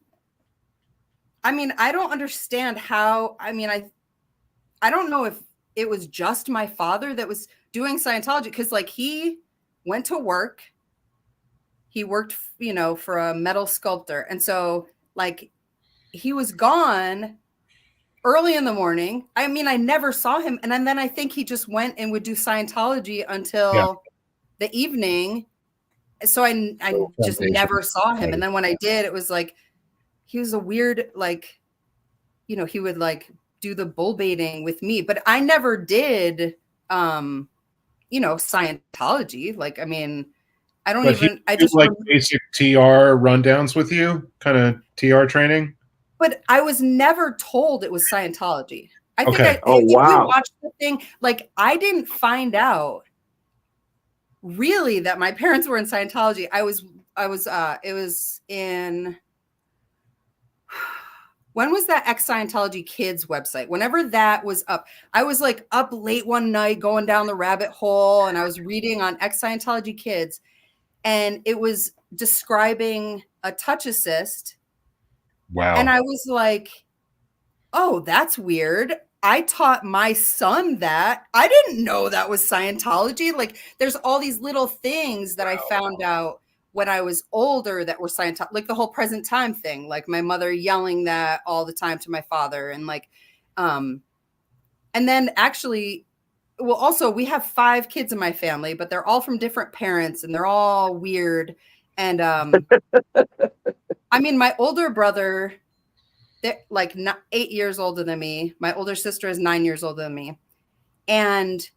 mean, I don't understand how. I mean, I don't know if it was just my father that was doing Scientology, because like he went to work. He worked, for a metal sculptor, and so like he was gone early in the morning. I mean, I never saw him, and then I think he just went and would do Scientology until the evening. So I just never saw him. And then when I did, it was like he was a weird, like, he would like do the bull baiting with me, but I never did Scientology. Like, I mean, I don't even I just like basic TR rundowns with you, kind of TR training. But I was never told it was Scientology. I think wow. if you watch the thing, like I didn't find out really that my parents were in Scientology. It was in, when was that ex-Scientology kids website? Whenever that was up, I was like up late one night going down the rabbit hole, and I was reading on ex-Scientology kids, and it was describing a touch assist. Wow. And I was like, oh, that's weird. I taught my son that. I didn't know that was Scientology. Like, there's all these little things that I found out when I was older that were Scientology, like the whole present time thing, like my mother yelling that all the time to my father. And like, and then actually, well, also we have 5 kids in my family, but they're all from different parents and they're all weird. And I mean, my older brother, they're like 8 years older than me. My older sister is 9 years older than me. And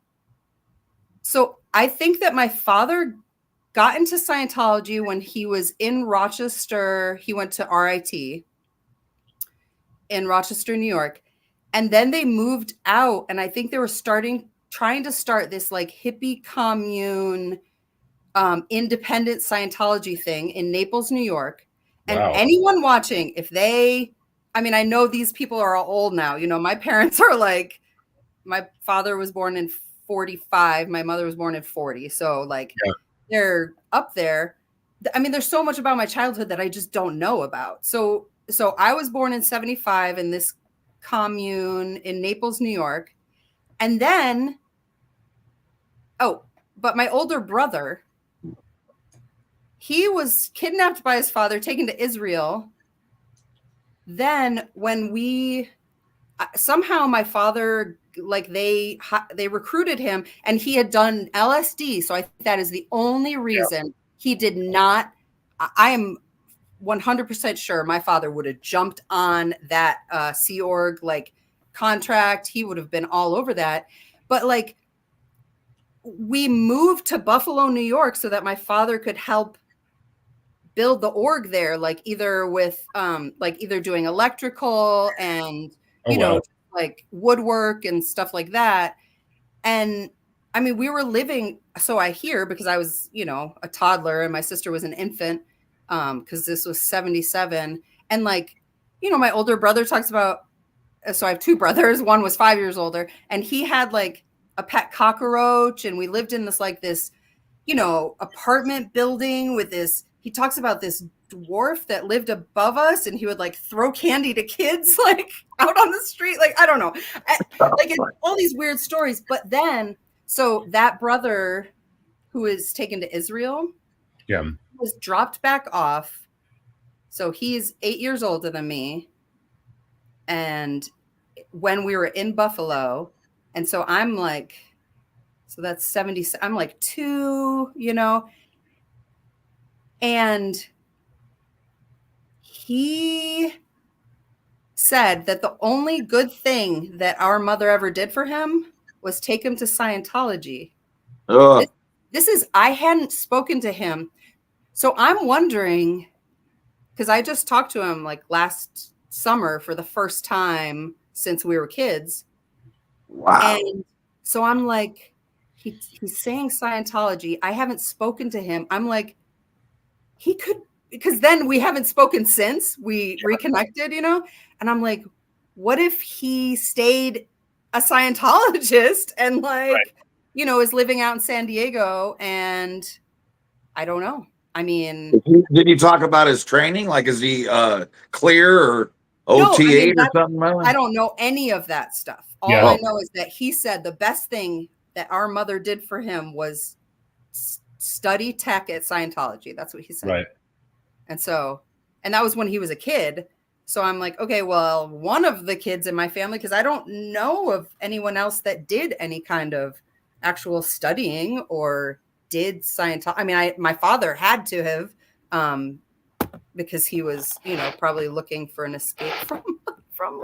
so I think that my father got into Scientology when he was in Rochester. He went to RIT in Rochester, New York. And then they moved out. And I think they were trying to start this like hippie commune, independent Scientology thing in Naples, New York. And anyone watching, I mean, I know these people are all old now. My parents are like, my father was born in 45. My mother was born in 40. So like they're up there. I mean, there's so much about my childhood that I just don't know about. So I was born in 75 in this commune in Naples, New York. And then, but my older brother, he was kidnapped by his father, taken to Israel. Then when somehow my father, like they recruited him, and he had done LSD. So I think that is the only reason he did not. I am 100% sure my father would have jumped on that Sea Org like contract. He would have been all over that. But like we moved to Buffalo, New York, so that my father could help build the org there, like either with either doing electrical and like woodwork and stuff like that. And I mean, we were living, so I hear, because I was, a toddler and my sister was an infant, because this was 77. And like, my older brother talks about, so I have 2 brothers. One was 5 years older, and he had like a pet cockroach, and we lived in this apartment building with this. He talks about this dwarf that lived above us, and he would like throw candy to kids like out on the street. Like, I don't know, like it's all these weird stories. But then, so that brother who is taken to Israel, was dropped back off. So he's 8 years older than me. And when we were in Buffalo, and so I'm like, so that's 70. I'm like 2, and he said that the only good thing that our mother ever did for him was take him to Scientology. I hadn't spoken to him. So I'm wondering, because I just talked to him like last summer for the first time since we were kids. Wow. And so I'm like, he's saying Scientology. I haven't spoken to him. I'm like, he could, because then we haven't spoken since we reconnected, you know? And I'm like, what if he stayed a Scientologist and like, you know, is living out in San Diego? And I don't know. I mean, did he talk about his training? Like, is he clear or OT8 or something? I don't know any of that stuff. All I know is that he said the best thing that our mother did for him was study tech at Scientology. That's what he said. Right. And so, and that was when he was a kid. So I'm like, okay, well, one of the kids in my family, because I don't know of anyone else that did any kind of actual studying or did Scientology. I mean, my father had to have, because he was, you know, probably looking for an escape from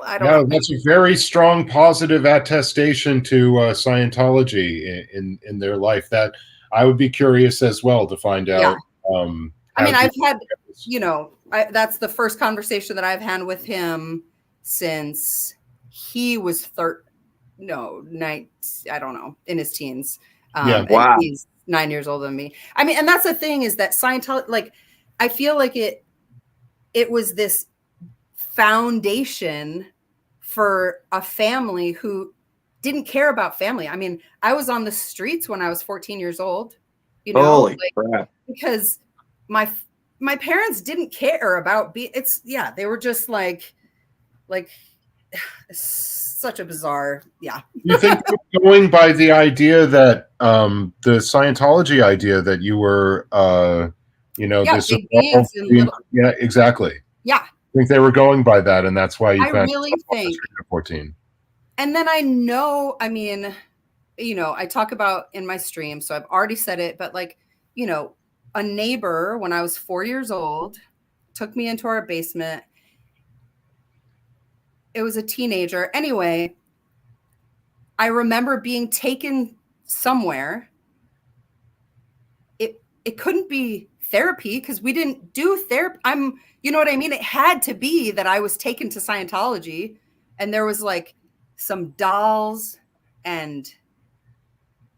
I don't know. That's a very strong positive attestation to Scientology in their life. That I would be curious as well to find out. I mean, I've had, you know, that's the first conversation that I've had with him since he was I don't know, in his teens. Wow. And he's 9 years older than me. I mean, and that's the thing is that Scientology, like, I feel like it was this foundation for a family who didn't care about family. I mean, I was on the streets when I was 14 years old, you know, holy crap. Because my parents didn't care about they were just like such a bizarre, You think going by the idea that the Scientology idea that you were you know, this exactly. Yeah. I think they were going by that, and that's why you I found really think 14. And then I know, I mean, you know, I talk about in my stream, so I've already said it, but like, you know, a neighbor when I was 4 years old took me into our basement. It was a teenager. Anyway, I remember being taken somewhere. It couldn't be therapy because we didn't do therapy. You know what I mean? It had to be that I was taken to Scientology and there was like some dolls and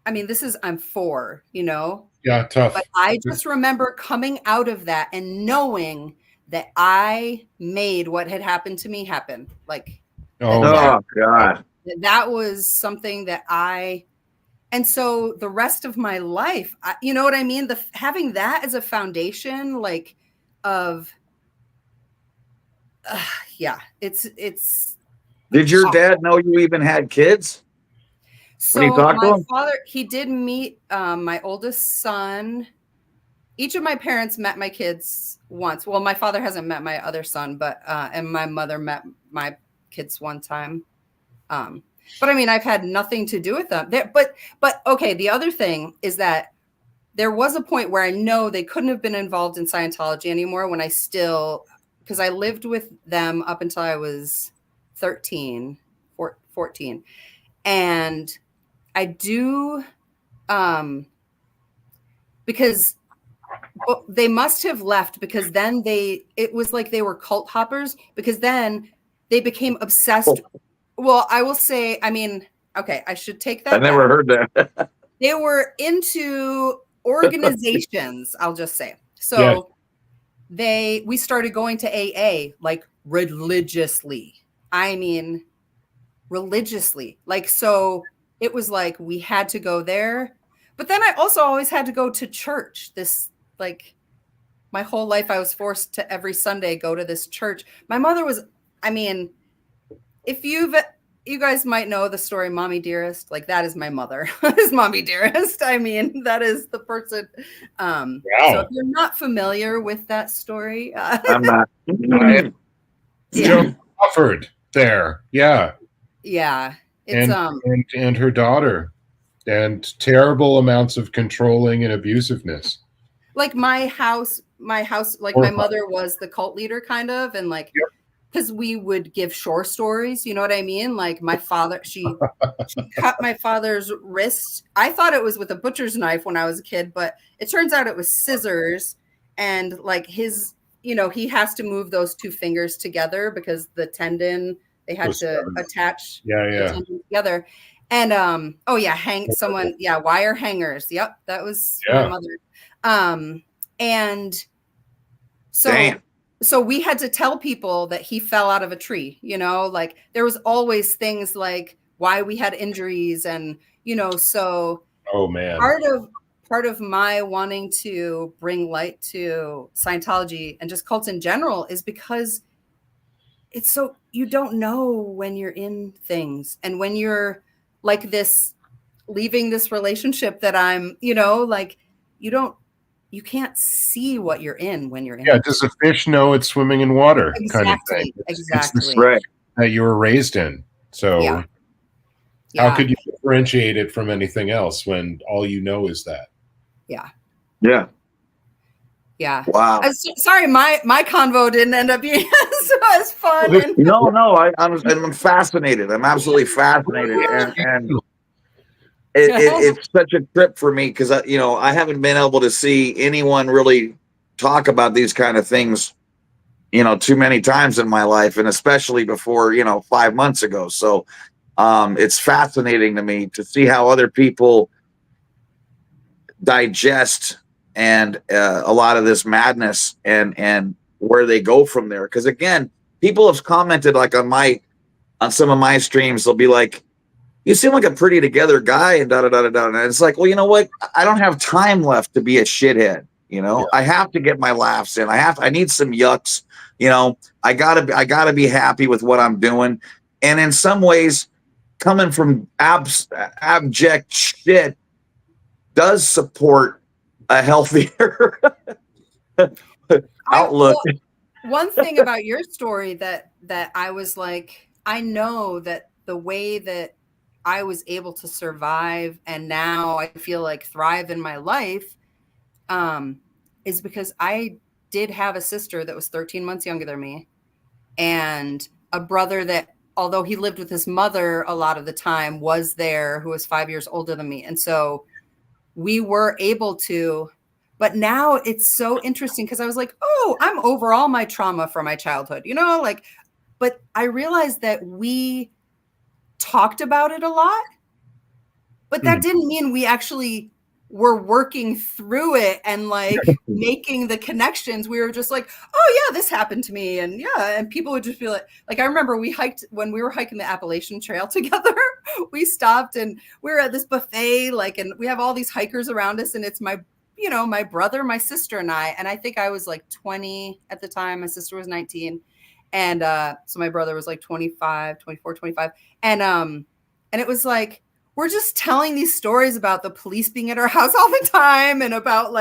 I mean, I'm 4, you know? Yeah, tough. But I just remember coming out of that and knowing that I made what had happened to me happen. Like, God. That was something that and so the rest of my life, you know what I mean? Having that as a foundation, like of, it's. Did your dad know you even had kids? So my father, he did meet my oldest son. Each of my parents met my kids once. Well, my father hasn't met my other son, but and my mother met my kids one time. But I mean, I've had nothing to do with them. But okay, the other thing is that there was a point where I know they couldn't have been involved in Scientology anymore when because I lived with them up until I was 14. And I do, because they must have left because then it was like they were cult hoppers because then they became obsessed. Well, I will say, I mean, okay, I should take that. I never heard that. They were into organizations, I'll just say. So we started going to AA like religiously. I mean, religiously. Like, so it was like we had to go there. But then I also always had to go to church. Like, my whole life I was forced to every Sunday go to this church. My mother was, I mean, if you guys might know the story Mommy Dearest, like that is my mother. That is Mommy Dearest. I mean, that is the person. Wow. So if you're not familiar with that story, I'm not. Joan Crawford there. Yeah. Yeah. It's and her daughter and terrible amounts of controlling and abusiveness. Like my house, like my mother was the cult leader kind of, and like because we would give shore stories, you know what I mean? Like my father, she cut my father's wrist. I thought it was with a butcher's knife when I was a kid, but it turns out it was scissors. And like his, you know, he has to move those two fingers together because the tendon, they had to attach the tendon together. And oh yeah, wire hangers. Yep, that was my mother. And so Damn. So we had to tell people that he fell out of a tree, you know, like there was always things like why we had injuries and, you know, so oh man, part of my wanting to bring light to Scientology and just cults in general is because it's so, you don't know when you're in things and when you're like this, leaving this relationship that I'm, you know, like you can't see what you're in when you're in. Yeah, does a fish know it's swimming in water? Exactly, kind of thing. Exactly. It's the that you were raised in. So how could you differentiate it from anything else when all you know is that? Yeah. Wow. Sorry, my convo didn't end up being as fun. No, I'm fascinated. I'm absolutely fascinated, and it's such a trip for me because I haven't been able to see anyone really talk about these kind of things, too many times in my life, and especially before 5 months ago. So it's fascinating to me to see how other people digest and a lot of this madness and where they go from there. Because again, people have commented like on some of my streams, they'll be like, you seem like a pretty together guy and da-da-da-da-da. And it's like, well, you know what? I don't have time left to be a shithead. I have to get my laughs in. I need some yucks. I gotta be happy with what I'm doing. And in some ways, coming from abject shit does support a healthier outlook. One thing about your story that I was like, I know that the way that I was able to survive and now I feel like thrive in my life is because I did have a sister that was 13 months younger than me and a brother that, although he lived with his mother a lot of the time, was there, who was 5 years older than me. And so we were able to, but now it's so interesting because I was like, oh, I'm over all my trauma from my childhood, but I realized that we talked about it a lot, but that didn't mean we actually were working through it and like making the connections. We were just like, oh yeah, this happened to me. And and people would just be like I remember when we were hiking the Appalachian Trail together, we stopped and we were at this buffet, and we have all these hikers around us and it's my brother, my sister and I think I was like 20 at the time. My sister was 19. And so my brother was like 24, 25. And it was like, we're just telling these stories about the police being at our house all the time and about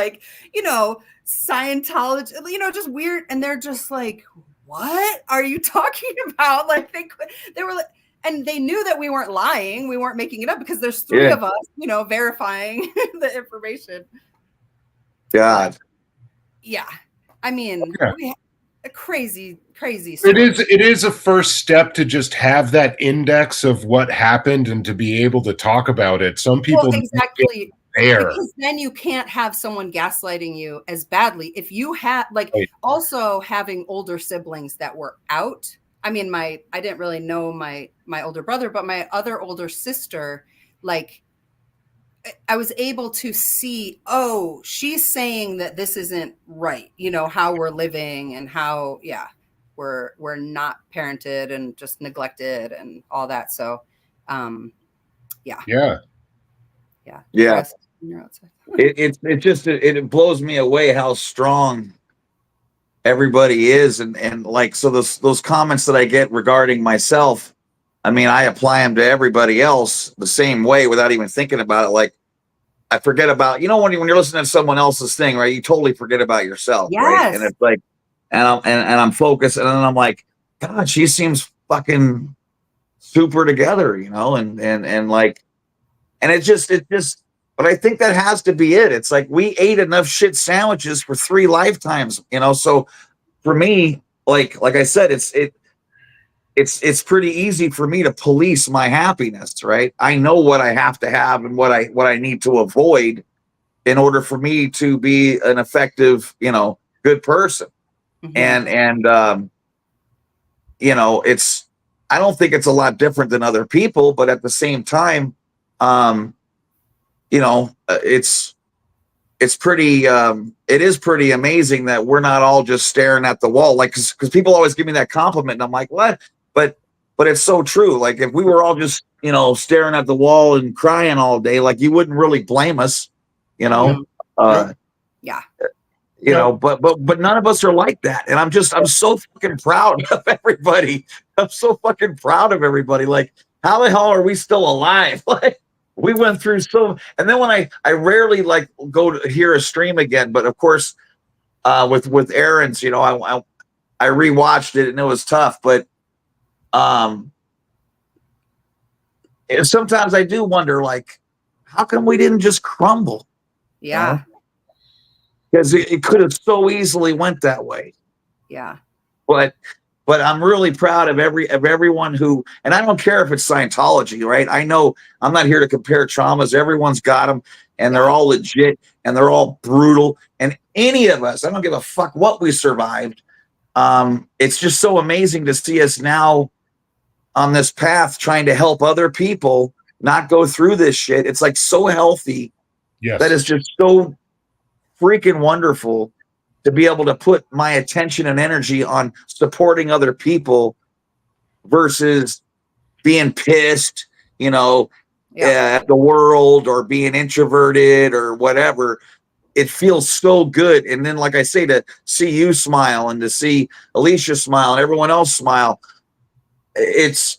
Scientology, just weird. And they're just like, what are you talking about? Like they were like, and they knew that we weren't lying. We weren't making it up because there's three of us, verifying the information. God. Yeah. I mean, a crazy story. It is a first step to just have that index of what happened and to be able to talk about it. Some people exactly there because then you can't have someone gaslighting you as badly. If you have also having older siblings that were out. I mean, I didn't really know my older brother, but my other older sister, I was able to see, oh, she's saying that this isn't right, how we're living and how, we're not parented and just neglected and all that. So, It blows me away how strong everybody is. And so those comments that I get regarding myself, I mean, I apply them to everybody else the same way without even thinking about it. Like I forget about, when you're listening to someone else's thing, right? You totally forget about yourself. Yes. Right. And it's like, and I'm focused and then I'm like, God, she seems fucking super together, and it's just, but I think that has to be it. It's like we ate enough shit sandwiches for 3 lifetimes, so for me, like I said, it's pretty easy for me to police my happiness, right? I know what I have to have and what I need to avoid in order for me to be an effective, good person. Mhm. And it's, I don't think it's a lot different than other people, but at the same time, it's pretty it is pretty amazing that we're not all just staring at the wall, like, because people always give me that compliment and I'm like, what? But it's so true. Like, if we were all just staring at the wall and crying all day, like, you wouldn't really blame us, you know. Mhm. uh Yeah. but none of us are like that, and I'm so fucking proud of everybody. I'm so fucking proud of everybody. Like, how the hell are we still alive? Like, we went through so, and then when I rarely like go to hear a stream again, but of course, with Aaron's, I rewatched it and it was tough, but and sometimes I do wonder, like, how come we didn't just crumble? Yeah. Because it could have so easily went that way. Yeah. But I'm really proud of everyone who, and I don't care if it's Scientology, right? I know I'm not here to compare traumas. Everyone's got them, and they're all legit, and they're all brutal. And any of us, I don't give a fuck what we survived. It's just so amazing to see us now on this path, trying to help other people not go through this shit. It's like so healthy. Yes. That is just so freaking wonderful to be able to put my attention and energy on supporting other people versus being pissed, at the world, or being introverted or whatever. It feels so good. And then, like I say, to see you smile and to see Alicia smile and everyone else smile,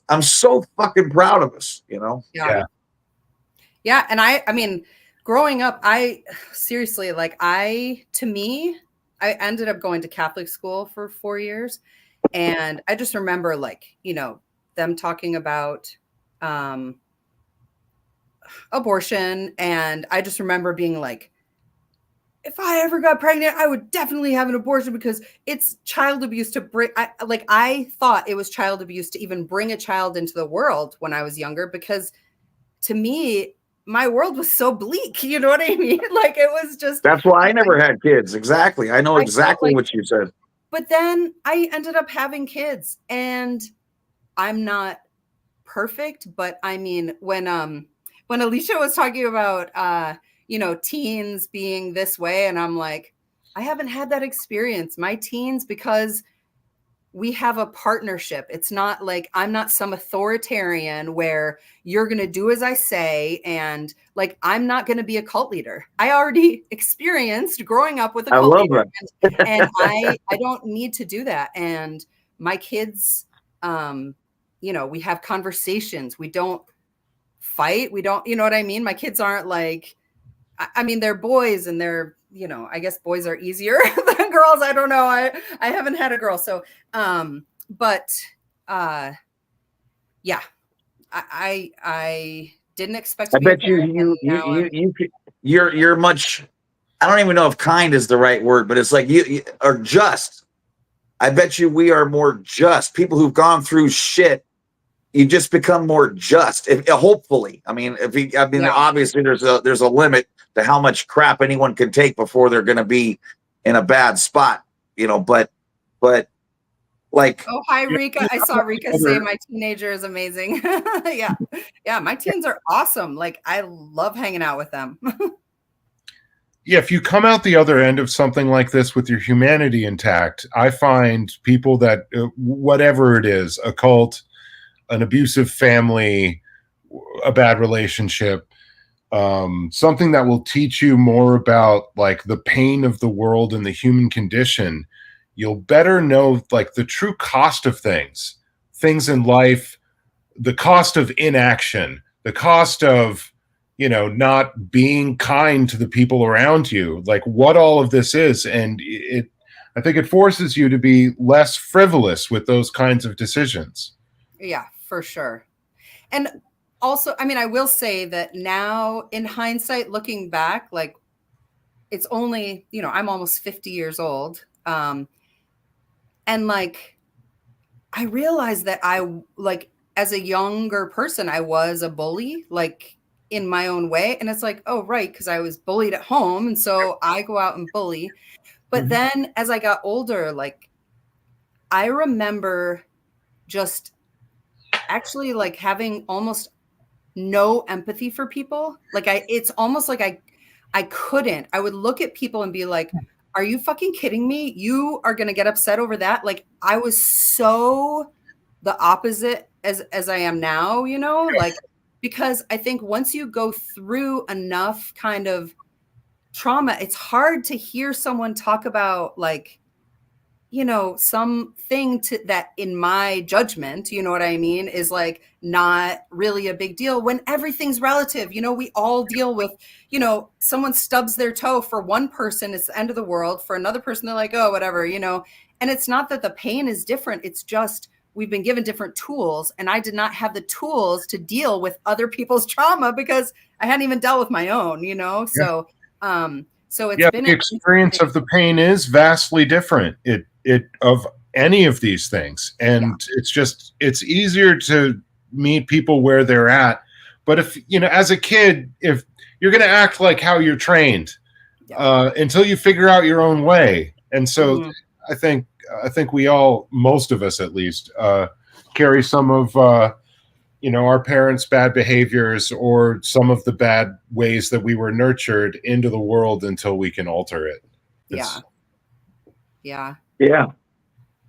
I'm so fucking proud of us, Yeah. Yeah. And I mean, growing up, I seriously, like, to me, I ended up going to Catholic school for 4 years. And I just remember, like, them talking about abortion. And I just remember being like, if I ever got pregnant, I would definitely have an abortion, because it's child abuse to bring. I thought it was child abuse to even bring a child into the world when I was younger, because to me, my world was so bleak. You know what I mean? Like, it was just. That's why I never had kids. Exactly. I know exactly what you said. But then I ended up having kids, and I'm not perfect, but I mean, when Alicia was talking about teens being this way, and I'm like, I haven't had that experience. My teens, because we have a partnership. It's not like I'm not some authoritarian where you're going to do as I say. And like, I'm not going to be a cult leader. I already experienced growing up with a cult leader. And I don't need to do that. And my kids, we have conversations. We don't fight. We don't, you know what I mean? My kids aren't like, I mean, they're boys, and they're, I guess boys are easier than girls. I don't know. I haven't had a girl. So, yeah, I didn't expect to I be bet a parent, you're much, I don't even know if kind is the right word, but it's like you are just. I bet you we are more just. People who've gone through shit, you just become more just. Hopefully, obviously there's a limit to how much crap anyone can take before they're going to be in a bad spot, But like, oh, hi Rika. I saw Rika say my teenager is amazing. Yeah, my teens are awesome. Like, I love hanging out with them. Yeah, if you come out the other end of something like this with your humanity intact, I find people that whatever it is, a cult, an abusive family, a bad relationship, something that will teach you more about like the pain of the world and the human condition, you'll better know like the true cost of things in life, the cost of inaction, the cost of, not being kind to the people around you, like what all of this is. And I think it forces you to be less frivolous with those kinds of decisions. Yeah, for sure. And also, I mean, I will say that now in hindsight, looking back, like, it's only, I'm almost 50 years old. And like, I realized that as a younger person, I was a bully, like in my own way. And it's like, oh, right, because I was bullied at home. And so I go out and bully. But then as I got older, like I remember just actually like having almost no empathy for people. Like it's almost like I couldn't. I would look at people and be like, are you fucking kidding me? You are going to get upset over that? Like I was so the opposite as I am now, you know, like because I think once you go through enough kind of trauma, it's hard to hear someone talk about like, you know, something that in my judgment, you know what I mean, is like not really a big deal when everything's relative. You know, we all deal with, you know, someone stubs their toe. For one person, it's the end of the world. For another person, they're like, oh, whatever, you know. And it's not that the pain is different. It's just we've been given different tools. And I did not have the tools to deal with other people's trauma because I hadn't even dealt with my own, you know. So it's been the experience of the pain is vastly different. It of any of these things, and it's easier to meet people where they're at. But if you know, as a kid, if you're going to act like how you're trained until you figure out your own way, and so I think we all, most of us at least, carry some of you know, our parents' bad behaviors or some of the bad ways that we were nurtured into the world until we can alter it. Yeah.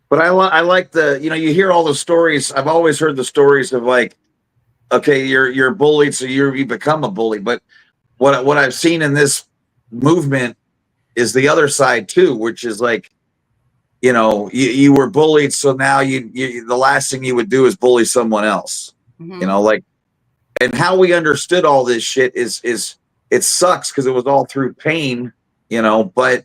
But I like the, you know, you hear all the stories. I've always heard the stories of like, okay, you're bullied, so you become a bully. But what I've seen in this movement is the other side too, which is like, you know, you were bullied, so now you the last thing you would do is bully someone else. You know, like, and how we understood all this shit is it sucks because it was all through pain, you know, but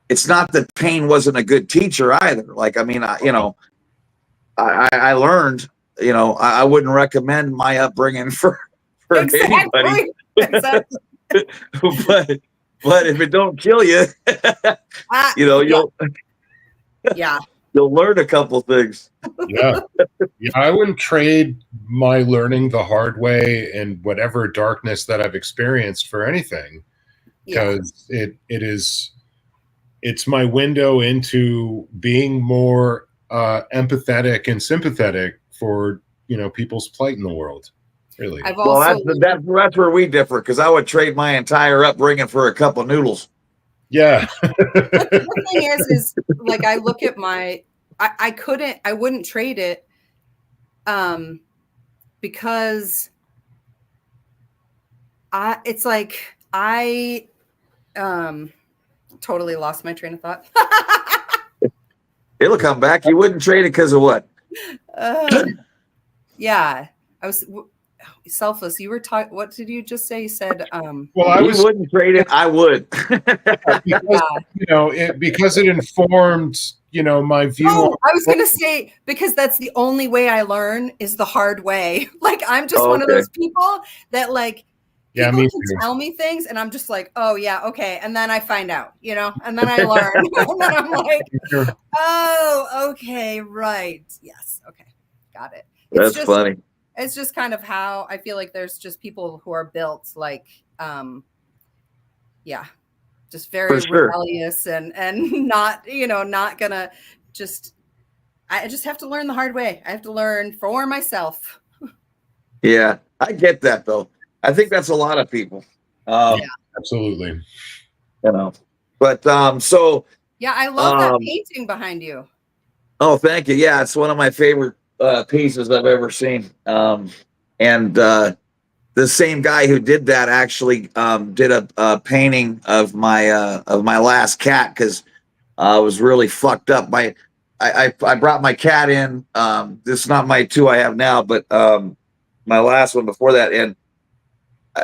it's not that pain wasn't a good teacher either. Like, I mean, I learned, you know, I wouldn't recommend my upbringing for anybody. Exactly. but if it don't kill you, you know, you'll learn a couple things. Yeah, I wouldn't trade my learning the hard way and whatever darkness that I've experienced for anything, because it's my window into being more empathetic and sympathetic for, you know, people's plight in the world. Really. That's where we differ, because I would trade my entire upbringing for a cup of noodles. Yeah. The thing is like I look at I wouldn't trade it because it's like I totally lost my train of thought. It'll come back. You wouldn't trade it because of what? Yeah, I was selfless. You were talking. What did you just say? You said, well, I wouldn't trade it. I would. Because, you know, because it informed, you know, my view. Oh, I was going to say, because that's the only way I learn is the hard way. Like, I'm just one of those people that like, people can tell me things and I'm just like, oh yeah, okay. And then I find out, you know, and then I learn. And then I'm like, oh, okay, right. Yes. Okay. Got it. That's funny. It's just kind of how I feel like there's just people who are built like, just very rebellious and not, you know, not gonna I just have to learn the hard way. I have to learn for myself. Yeah, I get that though. I think that's a lot of people. Absolutely. You know, but so. Yeah, I love that painting behind you. Oh, thank you. Yeah, it's one of my favorite pieces I've ever seen. And the same guy who did that actually did a painting of my last cat, because I was really fucked up. I brought my cat in. This is not my two I have now, but my last one before that, and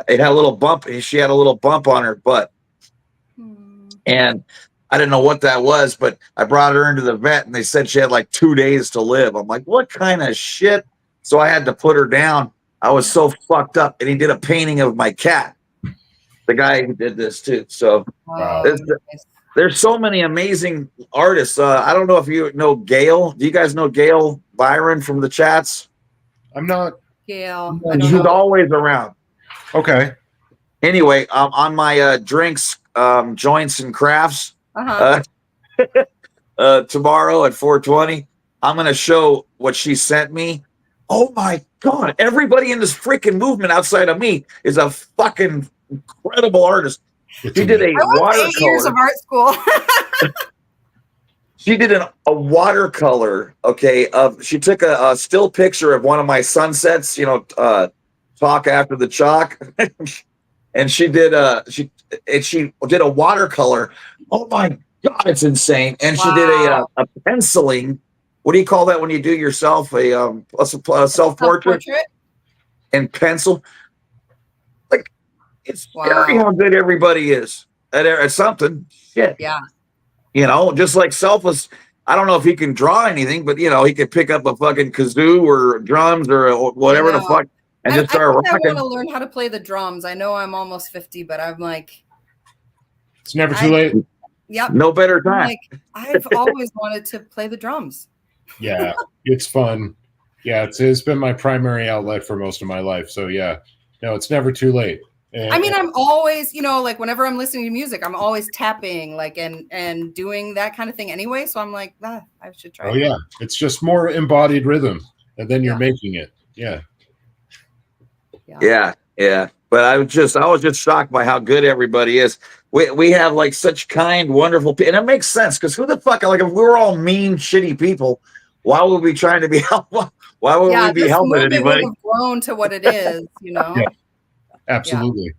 it had a little bump. She had a little bump on her butt, and I didn't know what that was, but I brought her into the vet and they said she had like 2 days to live. I'm like, what kind of shit? So I had to put her down. I was so fucked up, and he did a painting of my cat the guy who did this too. So Oh, there's, nice. there's so many amazing artists. I don't know if you know Gail. Do you guys know Gail Byron from the chats? I'm not. Gail. I I don't She's know. always around. Okay. Anyway, on my drinks, joints, and crafts Uh-huh. tomorrow at 4:20, I'm gonna show what she sent me. Oh my god! Everybody in this freaking movement outside of me is a fucking incredible artist. It's She did a I went to 8 years watercolor. of art school. She did a watercolor. Okay, she took a still picture of one of my sunsets. Talk after the chalk, and she did a watercolor. Oh my god, it's insane! And she did Wow. a penciling. What do you call that when you do yourself a self portrait and pencil? Like, it's scary Wow. how good everybody is at something. Shit. Yeah. Just like Selfless. I don't know if he can draw anything, but he could pick up a fucking kazoo or drums or whatever the fuck and just start I rocking. want to learn how to play the drums. I know I'm almost 50, but I'm like, It's never too late. yep. No better I'm time. like, I've always wanted to play the drums. Yeah, it's fun. Yeah, it's been my primary outlet for most of my life. So yeah, no, it's never too late. And, I mean, I'm always, like whenever I'm listening to music, I'm always tapping, like, and doing that kind of thing anyway. So I'm like, I should try. Oh yeah, it's just more embodied rhythm, and then you're making it. Yeah. Yeah. But I was just shocked by how good everybody is. We have like such kind, wonderful people, and it makes sense because who the fuck, like, if we're all mean, shitty people, why would we try to be helpful? Why would we be helping anybody? Have grown to what it is, Yeah, absolutely.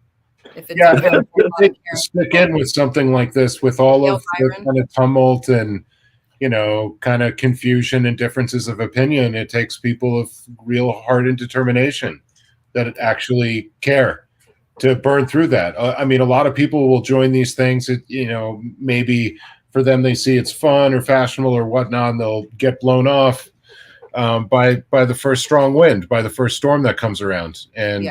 If it's to stick in with something like this, with all of the kind of tumult and kind of confusion and differences of opinion, it takes people of real heart and determination that actually care to burn through that. I mean, a lot of people will join these things. Maybe for them they see it's fun or fashionable or whatnot, and they'll get blown off by the first strong wind, by the first storm that comes around. And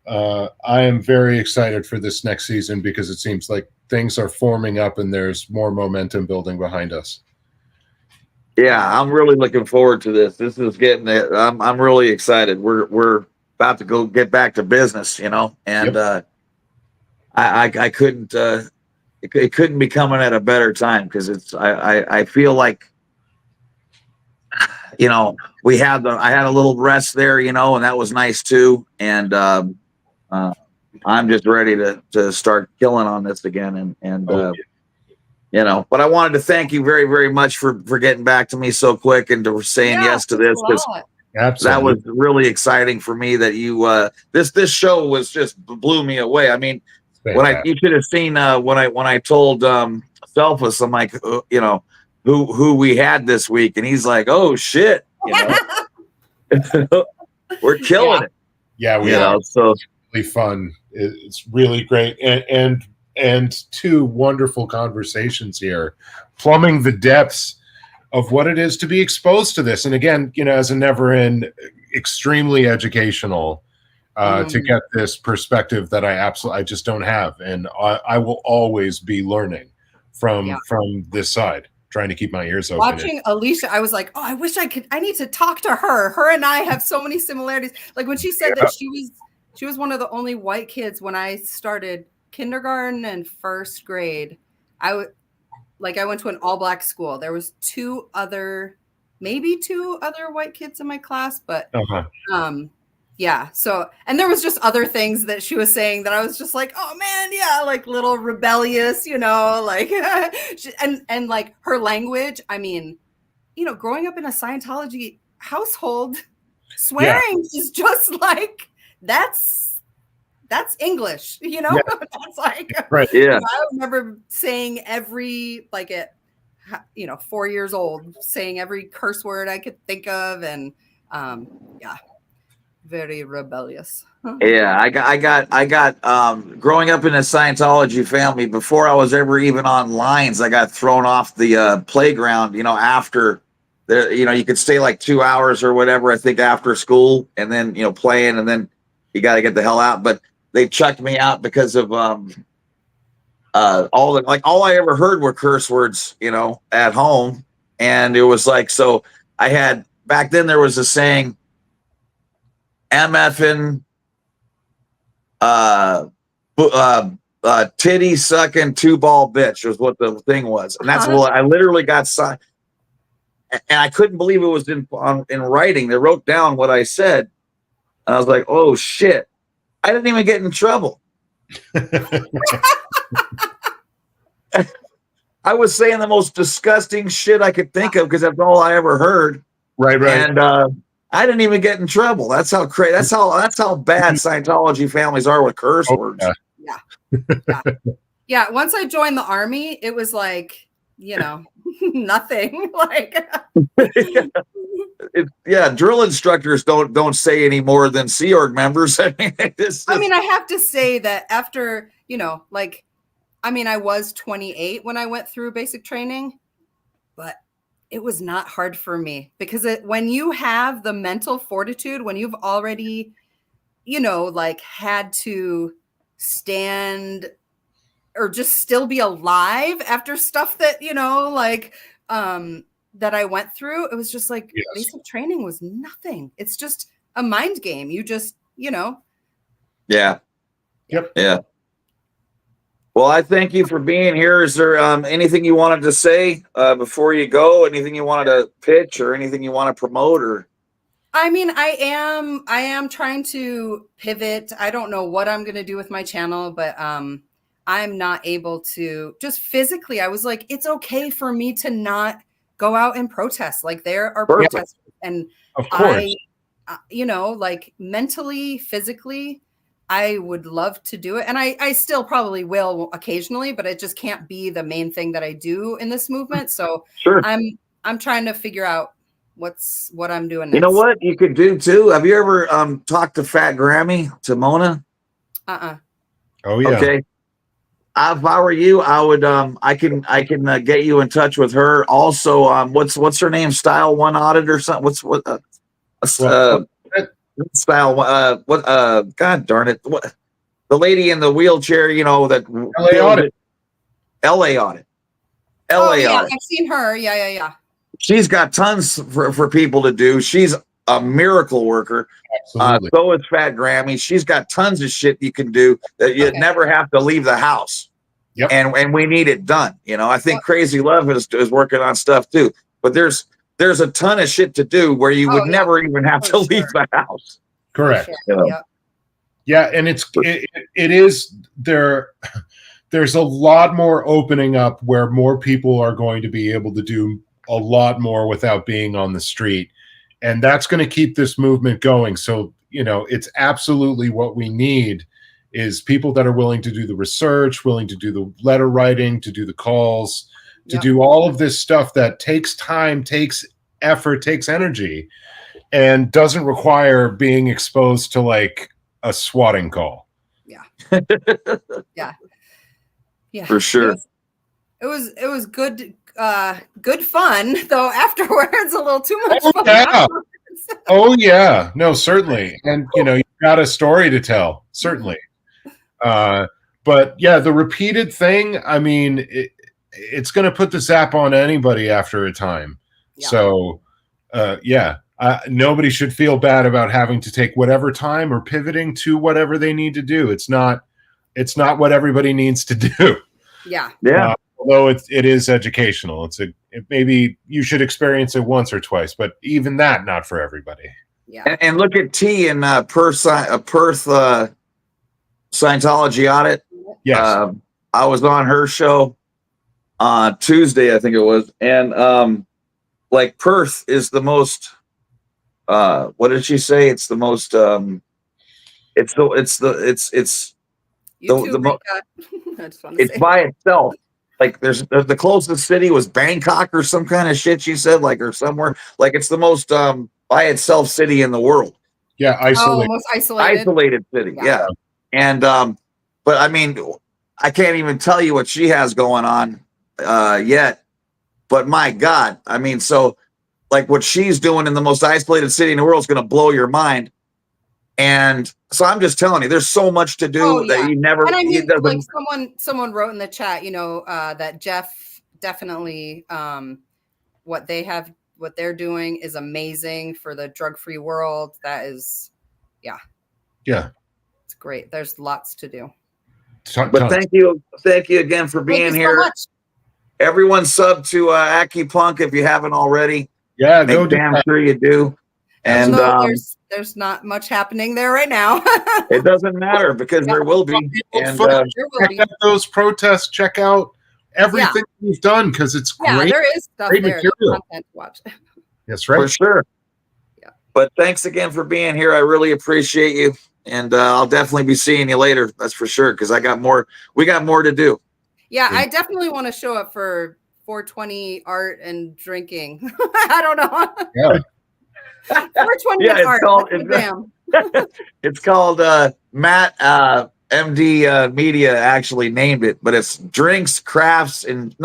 I am very excited for this next season because it seems like things are forming up and there's more momentum building behind us. Yeah, I'm really looking forward to this. This is getting it. I'm really excited. We're about to go get back to business, and I couldn't it couldn't be coming at a better time because I feel like I had a little rest there, and that was nice too. And I'm just ready to start killing on this again. But I wanted to thank you very, very much for getting back to me so quick and for saying yes to this, because that was really exciting for me that you this show was just blew me away. I mean, you should have seen when I told Selfless, I'm like, who we had this week, and he's like, oh shit, we're killing it. Yeah, we are. So really fun. It's really great, and two wonderful conversations here, plumbing the depths of what it is to be exposed to this. And again, as a never-end, extremely educational to get this perspective that I just don't have, and I will always be learning from this side, trying to keep my ears open. Watching Alicia, I was like, oh, I wish I need to talk to her. Her and I have so many similarities. Like when she said that she was one of the only white kids when I started kindergarten and first grade. I went to an all-black school. There was maybe two other white kids in my class, but so, and there was just other things that she was saying that I was just like, oh man, yeah, like little rebellious, like and like her language. I mean, growing up in a Scientology household, swearing is just like that's English, That's like right. Yeah. I remember saying every, like at 4 years old, saying every curse word I could think of, and very rebellious. Yeah, I got growing up in a Scientology family, before I was ever even on lines, I got thrown off the playground, after you could stay like 2 hours or whatever, I think, after school, and then, playing, and then you got to get the hell out. But they chucked me out because of all I ever heard were curse words, at home. And it was like, so I had, back then there was a saying, MFing, titty sucking 2-ball bitch was what the thing was. And that's what I literally got signed. And I couldn't believe it was in writing. They wrote down what I said. And I was like, oh shit. I didn't even get in trouble. I was saying the most disgusting shit I could think of because that's all I ever heard. Right. And I didn't even get in trouble. That's how crazy. That's how bad Scientology families are with curse words. Yeah. Once I joined the army, it was like, nothing. Like, drill instructors don't say any more than Sea Org members. I have to say that after, I was 28 when I went through basic training, but it was not hard for me because when you have the mental fortitude, when you've already, had to stand or just still be alive after stuff that, that I went through, it was just like basic training was nothing. It's just a mind game. You just, Yeah. Yep. Yeah. Well, I thank you for being here. Is there anything you wanted to say before you go? Anything you wanted to pitch or anything you want to promote? Or I am trying to pivot. I don't know what I'm going to do with my channel, but I'm not able to just physically. I was like, it's okay for me to not go out and protest. Like there are protests, and of course, mentally, physically, I would love to do it. And I still probably will occasionally, but it just can't be the main thing that I do in this movement. So sure. I'm trying to figure out what I'm doing next. You know what you could do too? Have you ever talked to Fat Grammy, to Mona? Oh yeah. Okay. If I were you, I would I can get you in touch with her. Also, what's her name? Style One Audit or something? Style God darn it, what the lady in the wheelchair, that LA Audit. I've seen her. Yeah. She's got tons for people to do. She's a miracle worker. Absolutely. So is Fat Grammy. She's got tons of shit you can do that you never have to leave the house. Yep. And we need it done. I think Crazy Love is working on stuff too. But there's a ton of shit to do where you would never even have to leave the house. Correct. Sure. Yep. Yeah, and it is there. There's a lot more opening up where more people are going to be able to do a lot more without being on the street, and that's going to keep this movement going. So it's absolutely what we need is people that are willing to do the research, willing to do the letter writing, to do the calls, to do all of this stuff that takes time, takes effort, takes energy, and doesn't require being exposed to like a swatting call. Yeah. Yeah. For sure. It was good good fun, though afterwards a little too much fun. Yeah. Oh yeah. No, certainly. And you've got a story to tell, certainly. But yeah, the repeated thing, I mean, it's going to put the zap on anybody after a time. Yeah. So, nobody should feel bad about having to take whatever time or pivoting to whatever they need to do. It's not what everybody needs to do. Yeah. Yeah. Although it is educational. Maybe you should experience it once or twice, but even that, not for everybody. Yeah. And look at T in Perth Scientology Audit. Yes. I was on her show on Tuesday, I think it was. And Perth is the most what did she say? It's the most it's by itself. Like there's the closest city was Bangkok or some kind of shit she said, or somewhere. Like it's the most by itself city in the world. Yeah, isolated. Most isolated City. Yeah. And but I mean, I can't even tell you what she has going on yet. But my God, I mean, so what she's doing in the most isolated city in the world is going to blow your mind. And so I'm just telling you, there's so much to do that you never. And I mean, it doesn't- like someone wrote in the chat, you know, that Jeff definitely what they're doing is amazing for the drug-free world. That is, yeah, it's great. There's lots to do. But thank you again for being here. So much. Everyone sub to AccuPunk if you haven't already. Yeah, Make damn sure you do. And there's not much happening there right now. It doesn't matter because there will be. And check out those protests. Check out everything we've done because it's great. Yeah, there is stuff there. Material. Content to watch. That's right. For sure. Yeah. But thanks again for being here. I really appreciate you. And I'll definitely be seeing you later. That's for sure. Because we got more to do. Yeah, I definitely want to show up for 420 art and drinking. I don't know. Yeah. 420 art. It's called Matt MD Media actually named it, but it's Drinks, Joints, and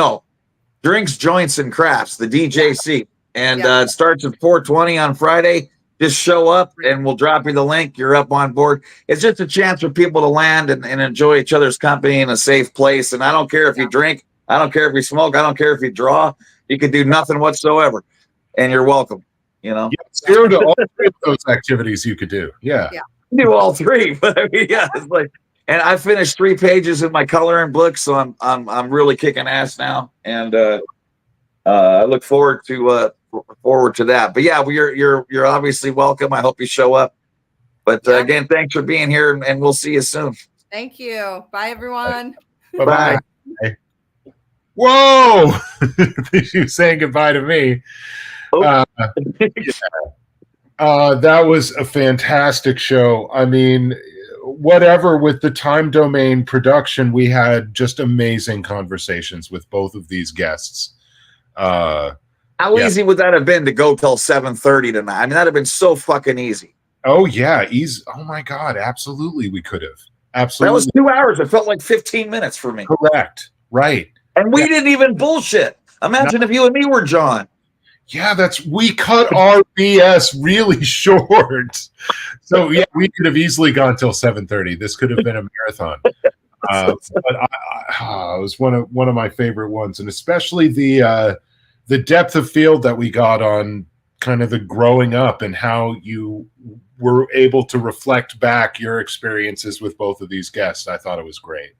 Crafts, the DJC. And it starts at 420 on Friday. Just show up and we'll drop you the link. You're up on board. It's just a chance for people to land and enjoy each other's company in a safe place. And I don't care if you drink. I don't care if you smoke. I don't care if you draw. You can do nothing whatsoever. And you're welcome. You know? Zero to all three of those activities you could do. Yeah. Do all three. But I mean, it's like, and I finished 3 pages in my coloring book, so I'm really kicking ass now. And I look forward to that. But yeah, you're obviously welcome. I hope you show up. But again, thanks for being here, and we'll see you soon. Thank you. Bye, everyone. Bye. Whoa! You saying goodbye to me. That was a fantastic show. I mean, whatever with the time domain production, we had just amazing conversations with both of these guests. How easy would that have been to go till 7:30 tonight? I mean, that'd have been so fucking easy. Oh yeah, easy. Oh my God, absolutely, we could have. Absolutely, that was 2 hours. It felt like 15 minutes for me. Correct. Right. And we didn't even bullshit. Imagine if you and me were John. Yeah, we cut our BS really short. So yeah, we could have easily gone till 7:30. This could have been a marathon. But it was one of my favorite ones, and especially the depth of field that we got on kind of the growing up and how you were able to reflect back your experiences with both of these guests. I thought it was great.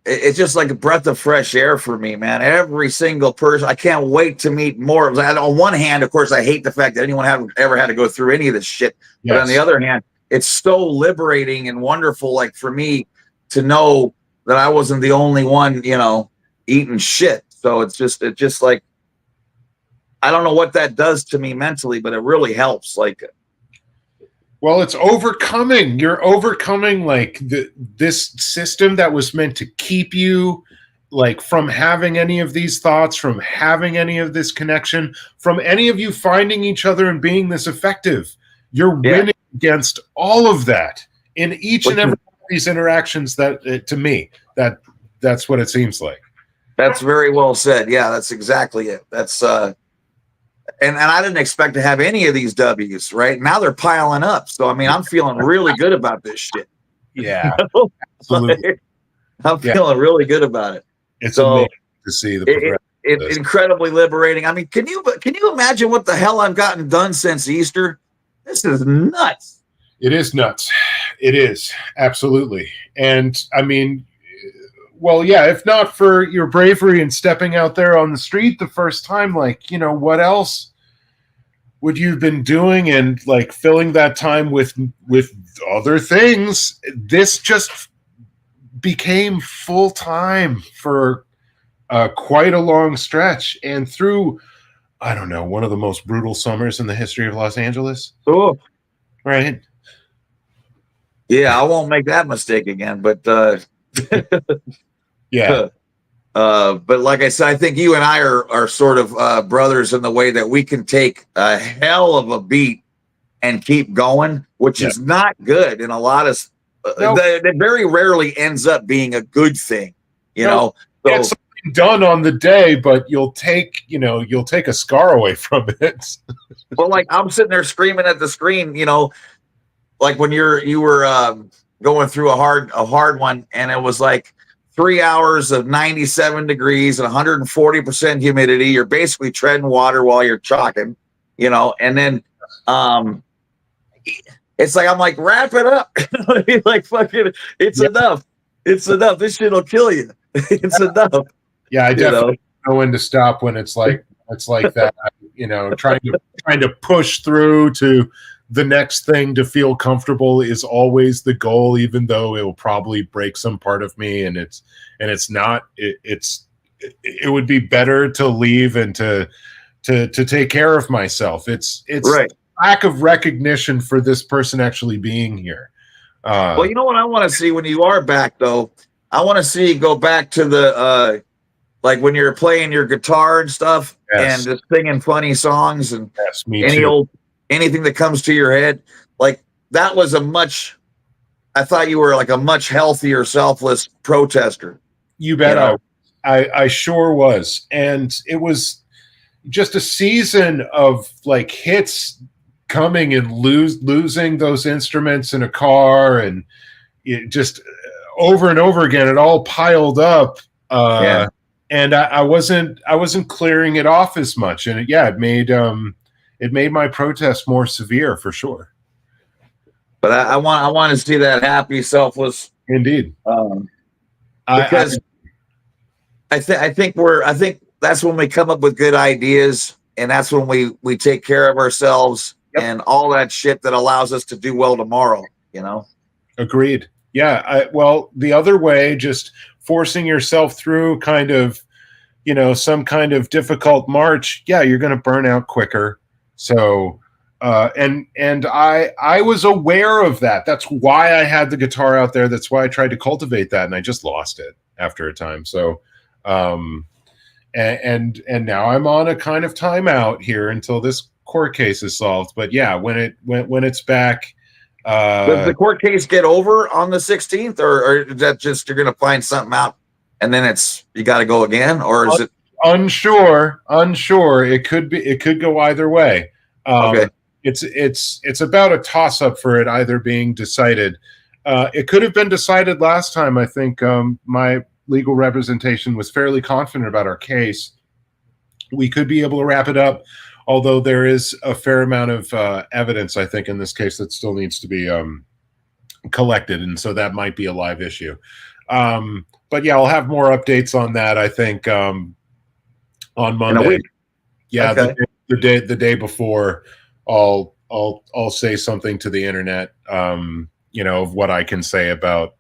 It's just like a breath of fresh air for me, man. Every single person, I can't wait to meet more. On one hand, of course, I hate the fact that anyone ever had to go through any of this shit. Yes. But on the other hand, it's so liberating and wonderful, like for me to know that I wasn't the only one, eating shit. So it's just like, I don't know what that does to me mentally, but it really helps. Well, it's overcoming. You're overcoming like this system that was meant to keep you like from having any of these thoughts, from having any of this connection, from any of you finding each other and being this effective. You're winning against all of that in each and every one of these interactions. That to me, that's what it seems like. That's very well said. Yeah, that's exactly it. That's and I didn't expect to have any of these W's, right? Now they're piling up. So, I mean, I'm feeling really good about this shit. Yeah, absolutely. I'm feeling really good about it. It's amazing to see the progression. It's incredibly liberating. I mean, can you imagine what the hell I've gotten done since Easter? This is nuts. It is nuts. It is. Absolutely. And, I mean, well, yeah, if not for your bravery and stepping out there on the street the first time, like, what else would you have been doing and like filling that time with other things? This just became full time for quite a long stretch, and through, I don't know, one of the most brutal summers in the history of Los Angeles. Oh, right. Yeah, I won't make that mistake again, but yeah. But like I said, I think you and I are sort of brothers in the way that we can take a hell of a beat and keep going, which is not good. And a lot of that very rarely ends up being a good thing, you know. So, and somebody done on the day, but you'll take a scar away from it. Well, like I'm sitting there screaming at the screen, like when you were going through a hard one, and it was like 3 hours of 97 degrees and 140% humidity. You're basically treading water while you're chalking, and then it's like I'm like, wrap it up. Like fucking, it's enough. It's enough. This shit will kill you. It's enough. Yeah, I definitely know when to stop when it's like that. Trying to push through to the next thing to feel comfortable is always the goal, even though it will probably break some part of me, and it would be better to leave and to take care of myself. It's right. Lack of recognition for this person actually being here. Well, you know what I want to see when you are back, though? I want to see you go back to the like when you're playing your guitar and stuff, and just singing funny songs and anything that comes to your head. Like that was I thought you were like a much healthier, selfless protester. You bet. I sure was. And it was just a season of like hits coming and losing those instruments in a car, and it just over and over again, it all piled up. And I wasn't clearing it off as much. And it made my protest more severe for sure. But I want to see that happy, selfless. Indeed. Because I think that's when we come up with good ideas, and that's when we take care of ourselves and all that shit that allows us to do well tomorrow, Agreed. Yeah. The other way, just forcing yourself through kind of, some kind of difficult march. Yeah. You're going to burn out quicker. So, and I was aware of that. That's why I had the guitar out there. That's why I tried to cultivate that. And I just lost it after a time. So, and now I'm on a kind of timeout here until this court case is solved. But yeah, when it's back, does the court case get over on the 16th, or is that just you're going to find something out and then you got to go again, or is it unsure? It could go either way. Okay. It's about a toss up for it either being decided. It could have been decided last time. I think my legal representation was fairly confident about our case. We could be able to wrap it up, although there is a fair amount of evidence, I think, in this case that still needs to be collected, and so that might be a live issue. But yeah, I'll have more updates on that, I think, on Monday. In a week. Yeah, okay. the day before, I'll say something to the internet, of what I can say about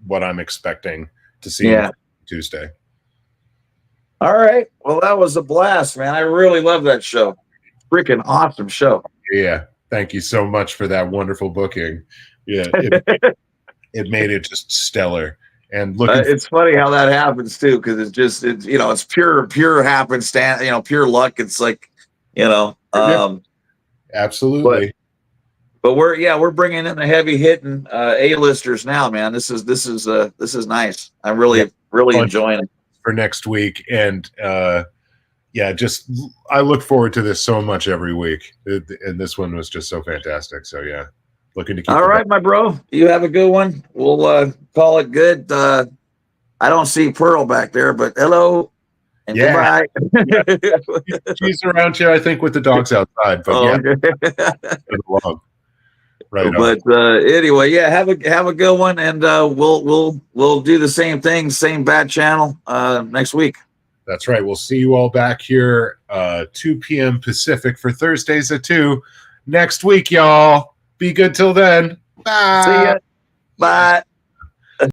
what I'm expecting to see Tuesday. All right. Well, that was a blast, man. I really love that show. Freaking awesome show. Yeah. Thank you so much for that wonderful booking. Yeah. It made it just stellar. And it's funny how that happens too, because it's pure happenstance, pure luck. It's like, absolutely. But we're bringing in the heavy hitting A-listers now, man. This is nice. I'm really enjoying it for next week. And I look forward to this so much every week. And this one was just so fantastic. So yeah, looking to keep. All right, my bro. You have a good one. We'll call it good. I don't see Pearl back there, but hello and goodbye. She's around here, I think, with the dogs outside. But okay. Right. But anyway, have a good one, and we'll do the same thing, same bad channel next week. That's right. We'll see you all back here 2 p.m. Pacific for Thursdays at 2 next week, y'all. Be good till then. Bye. See ya. Bye.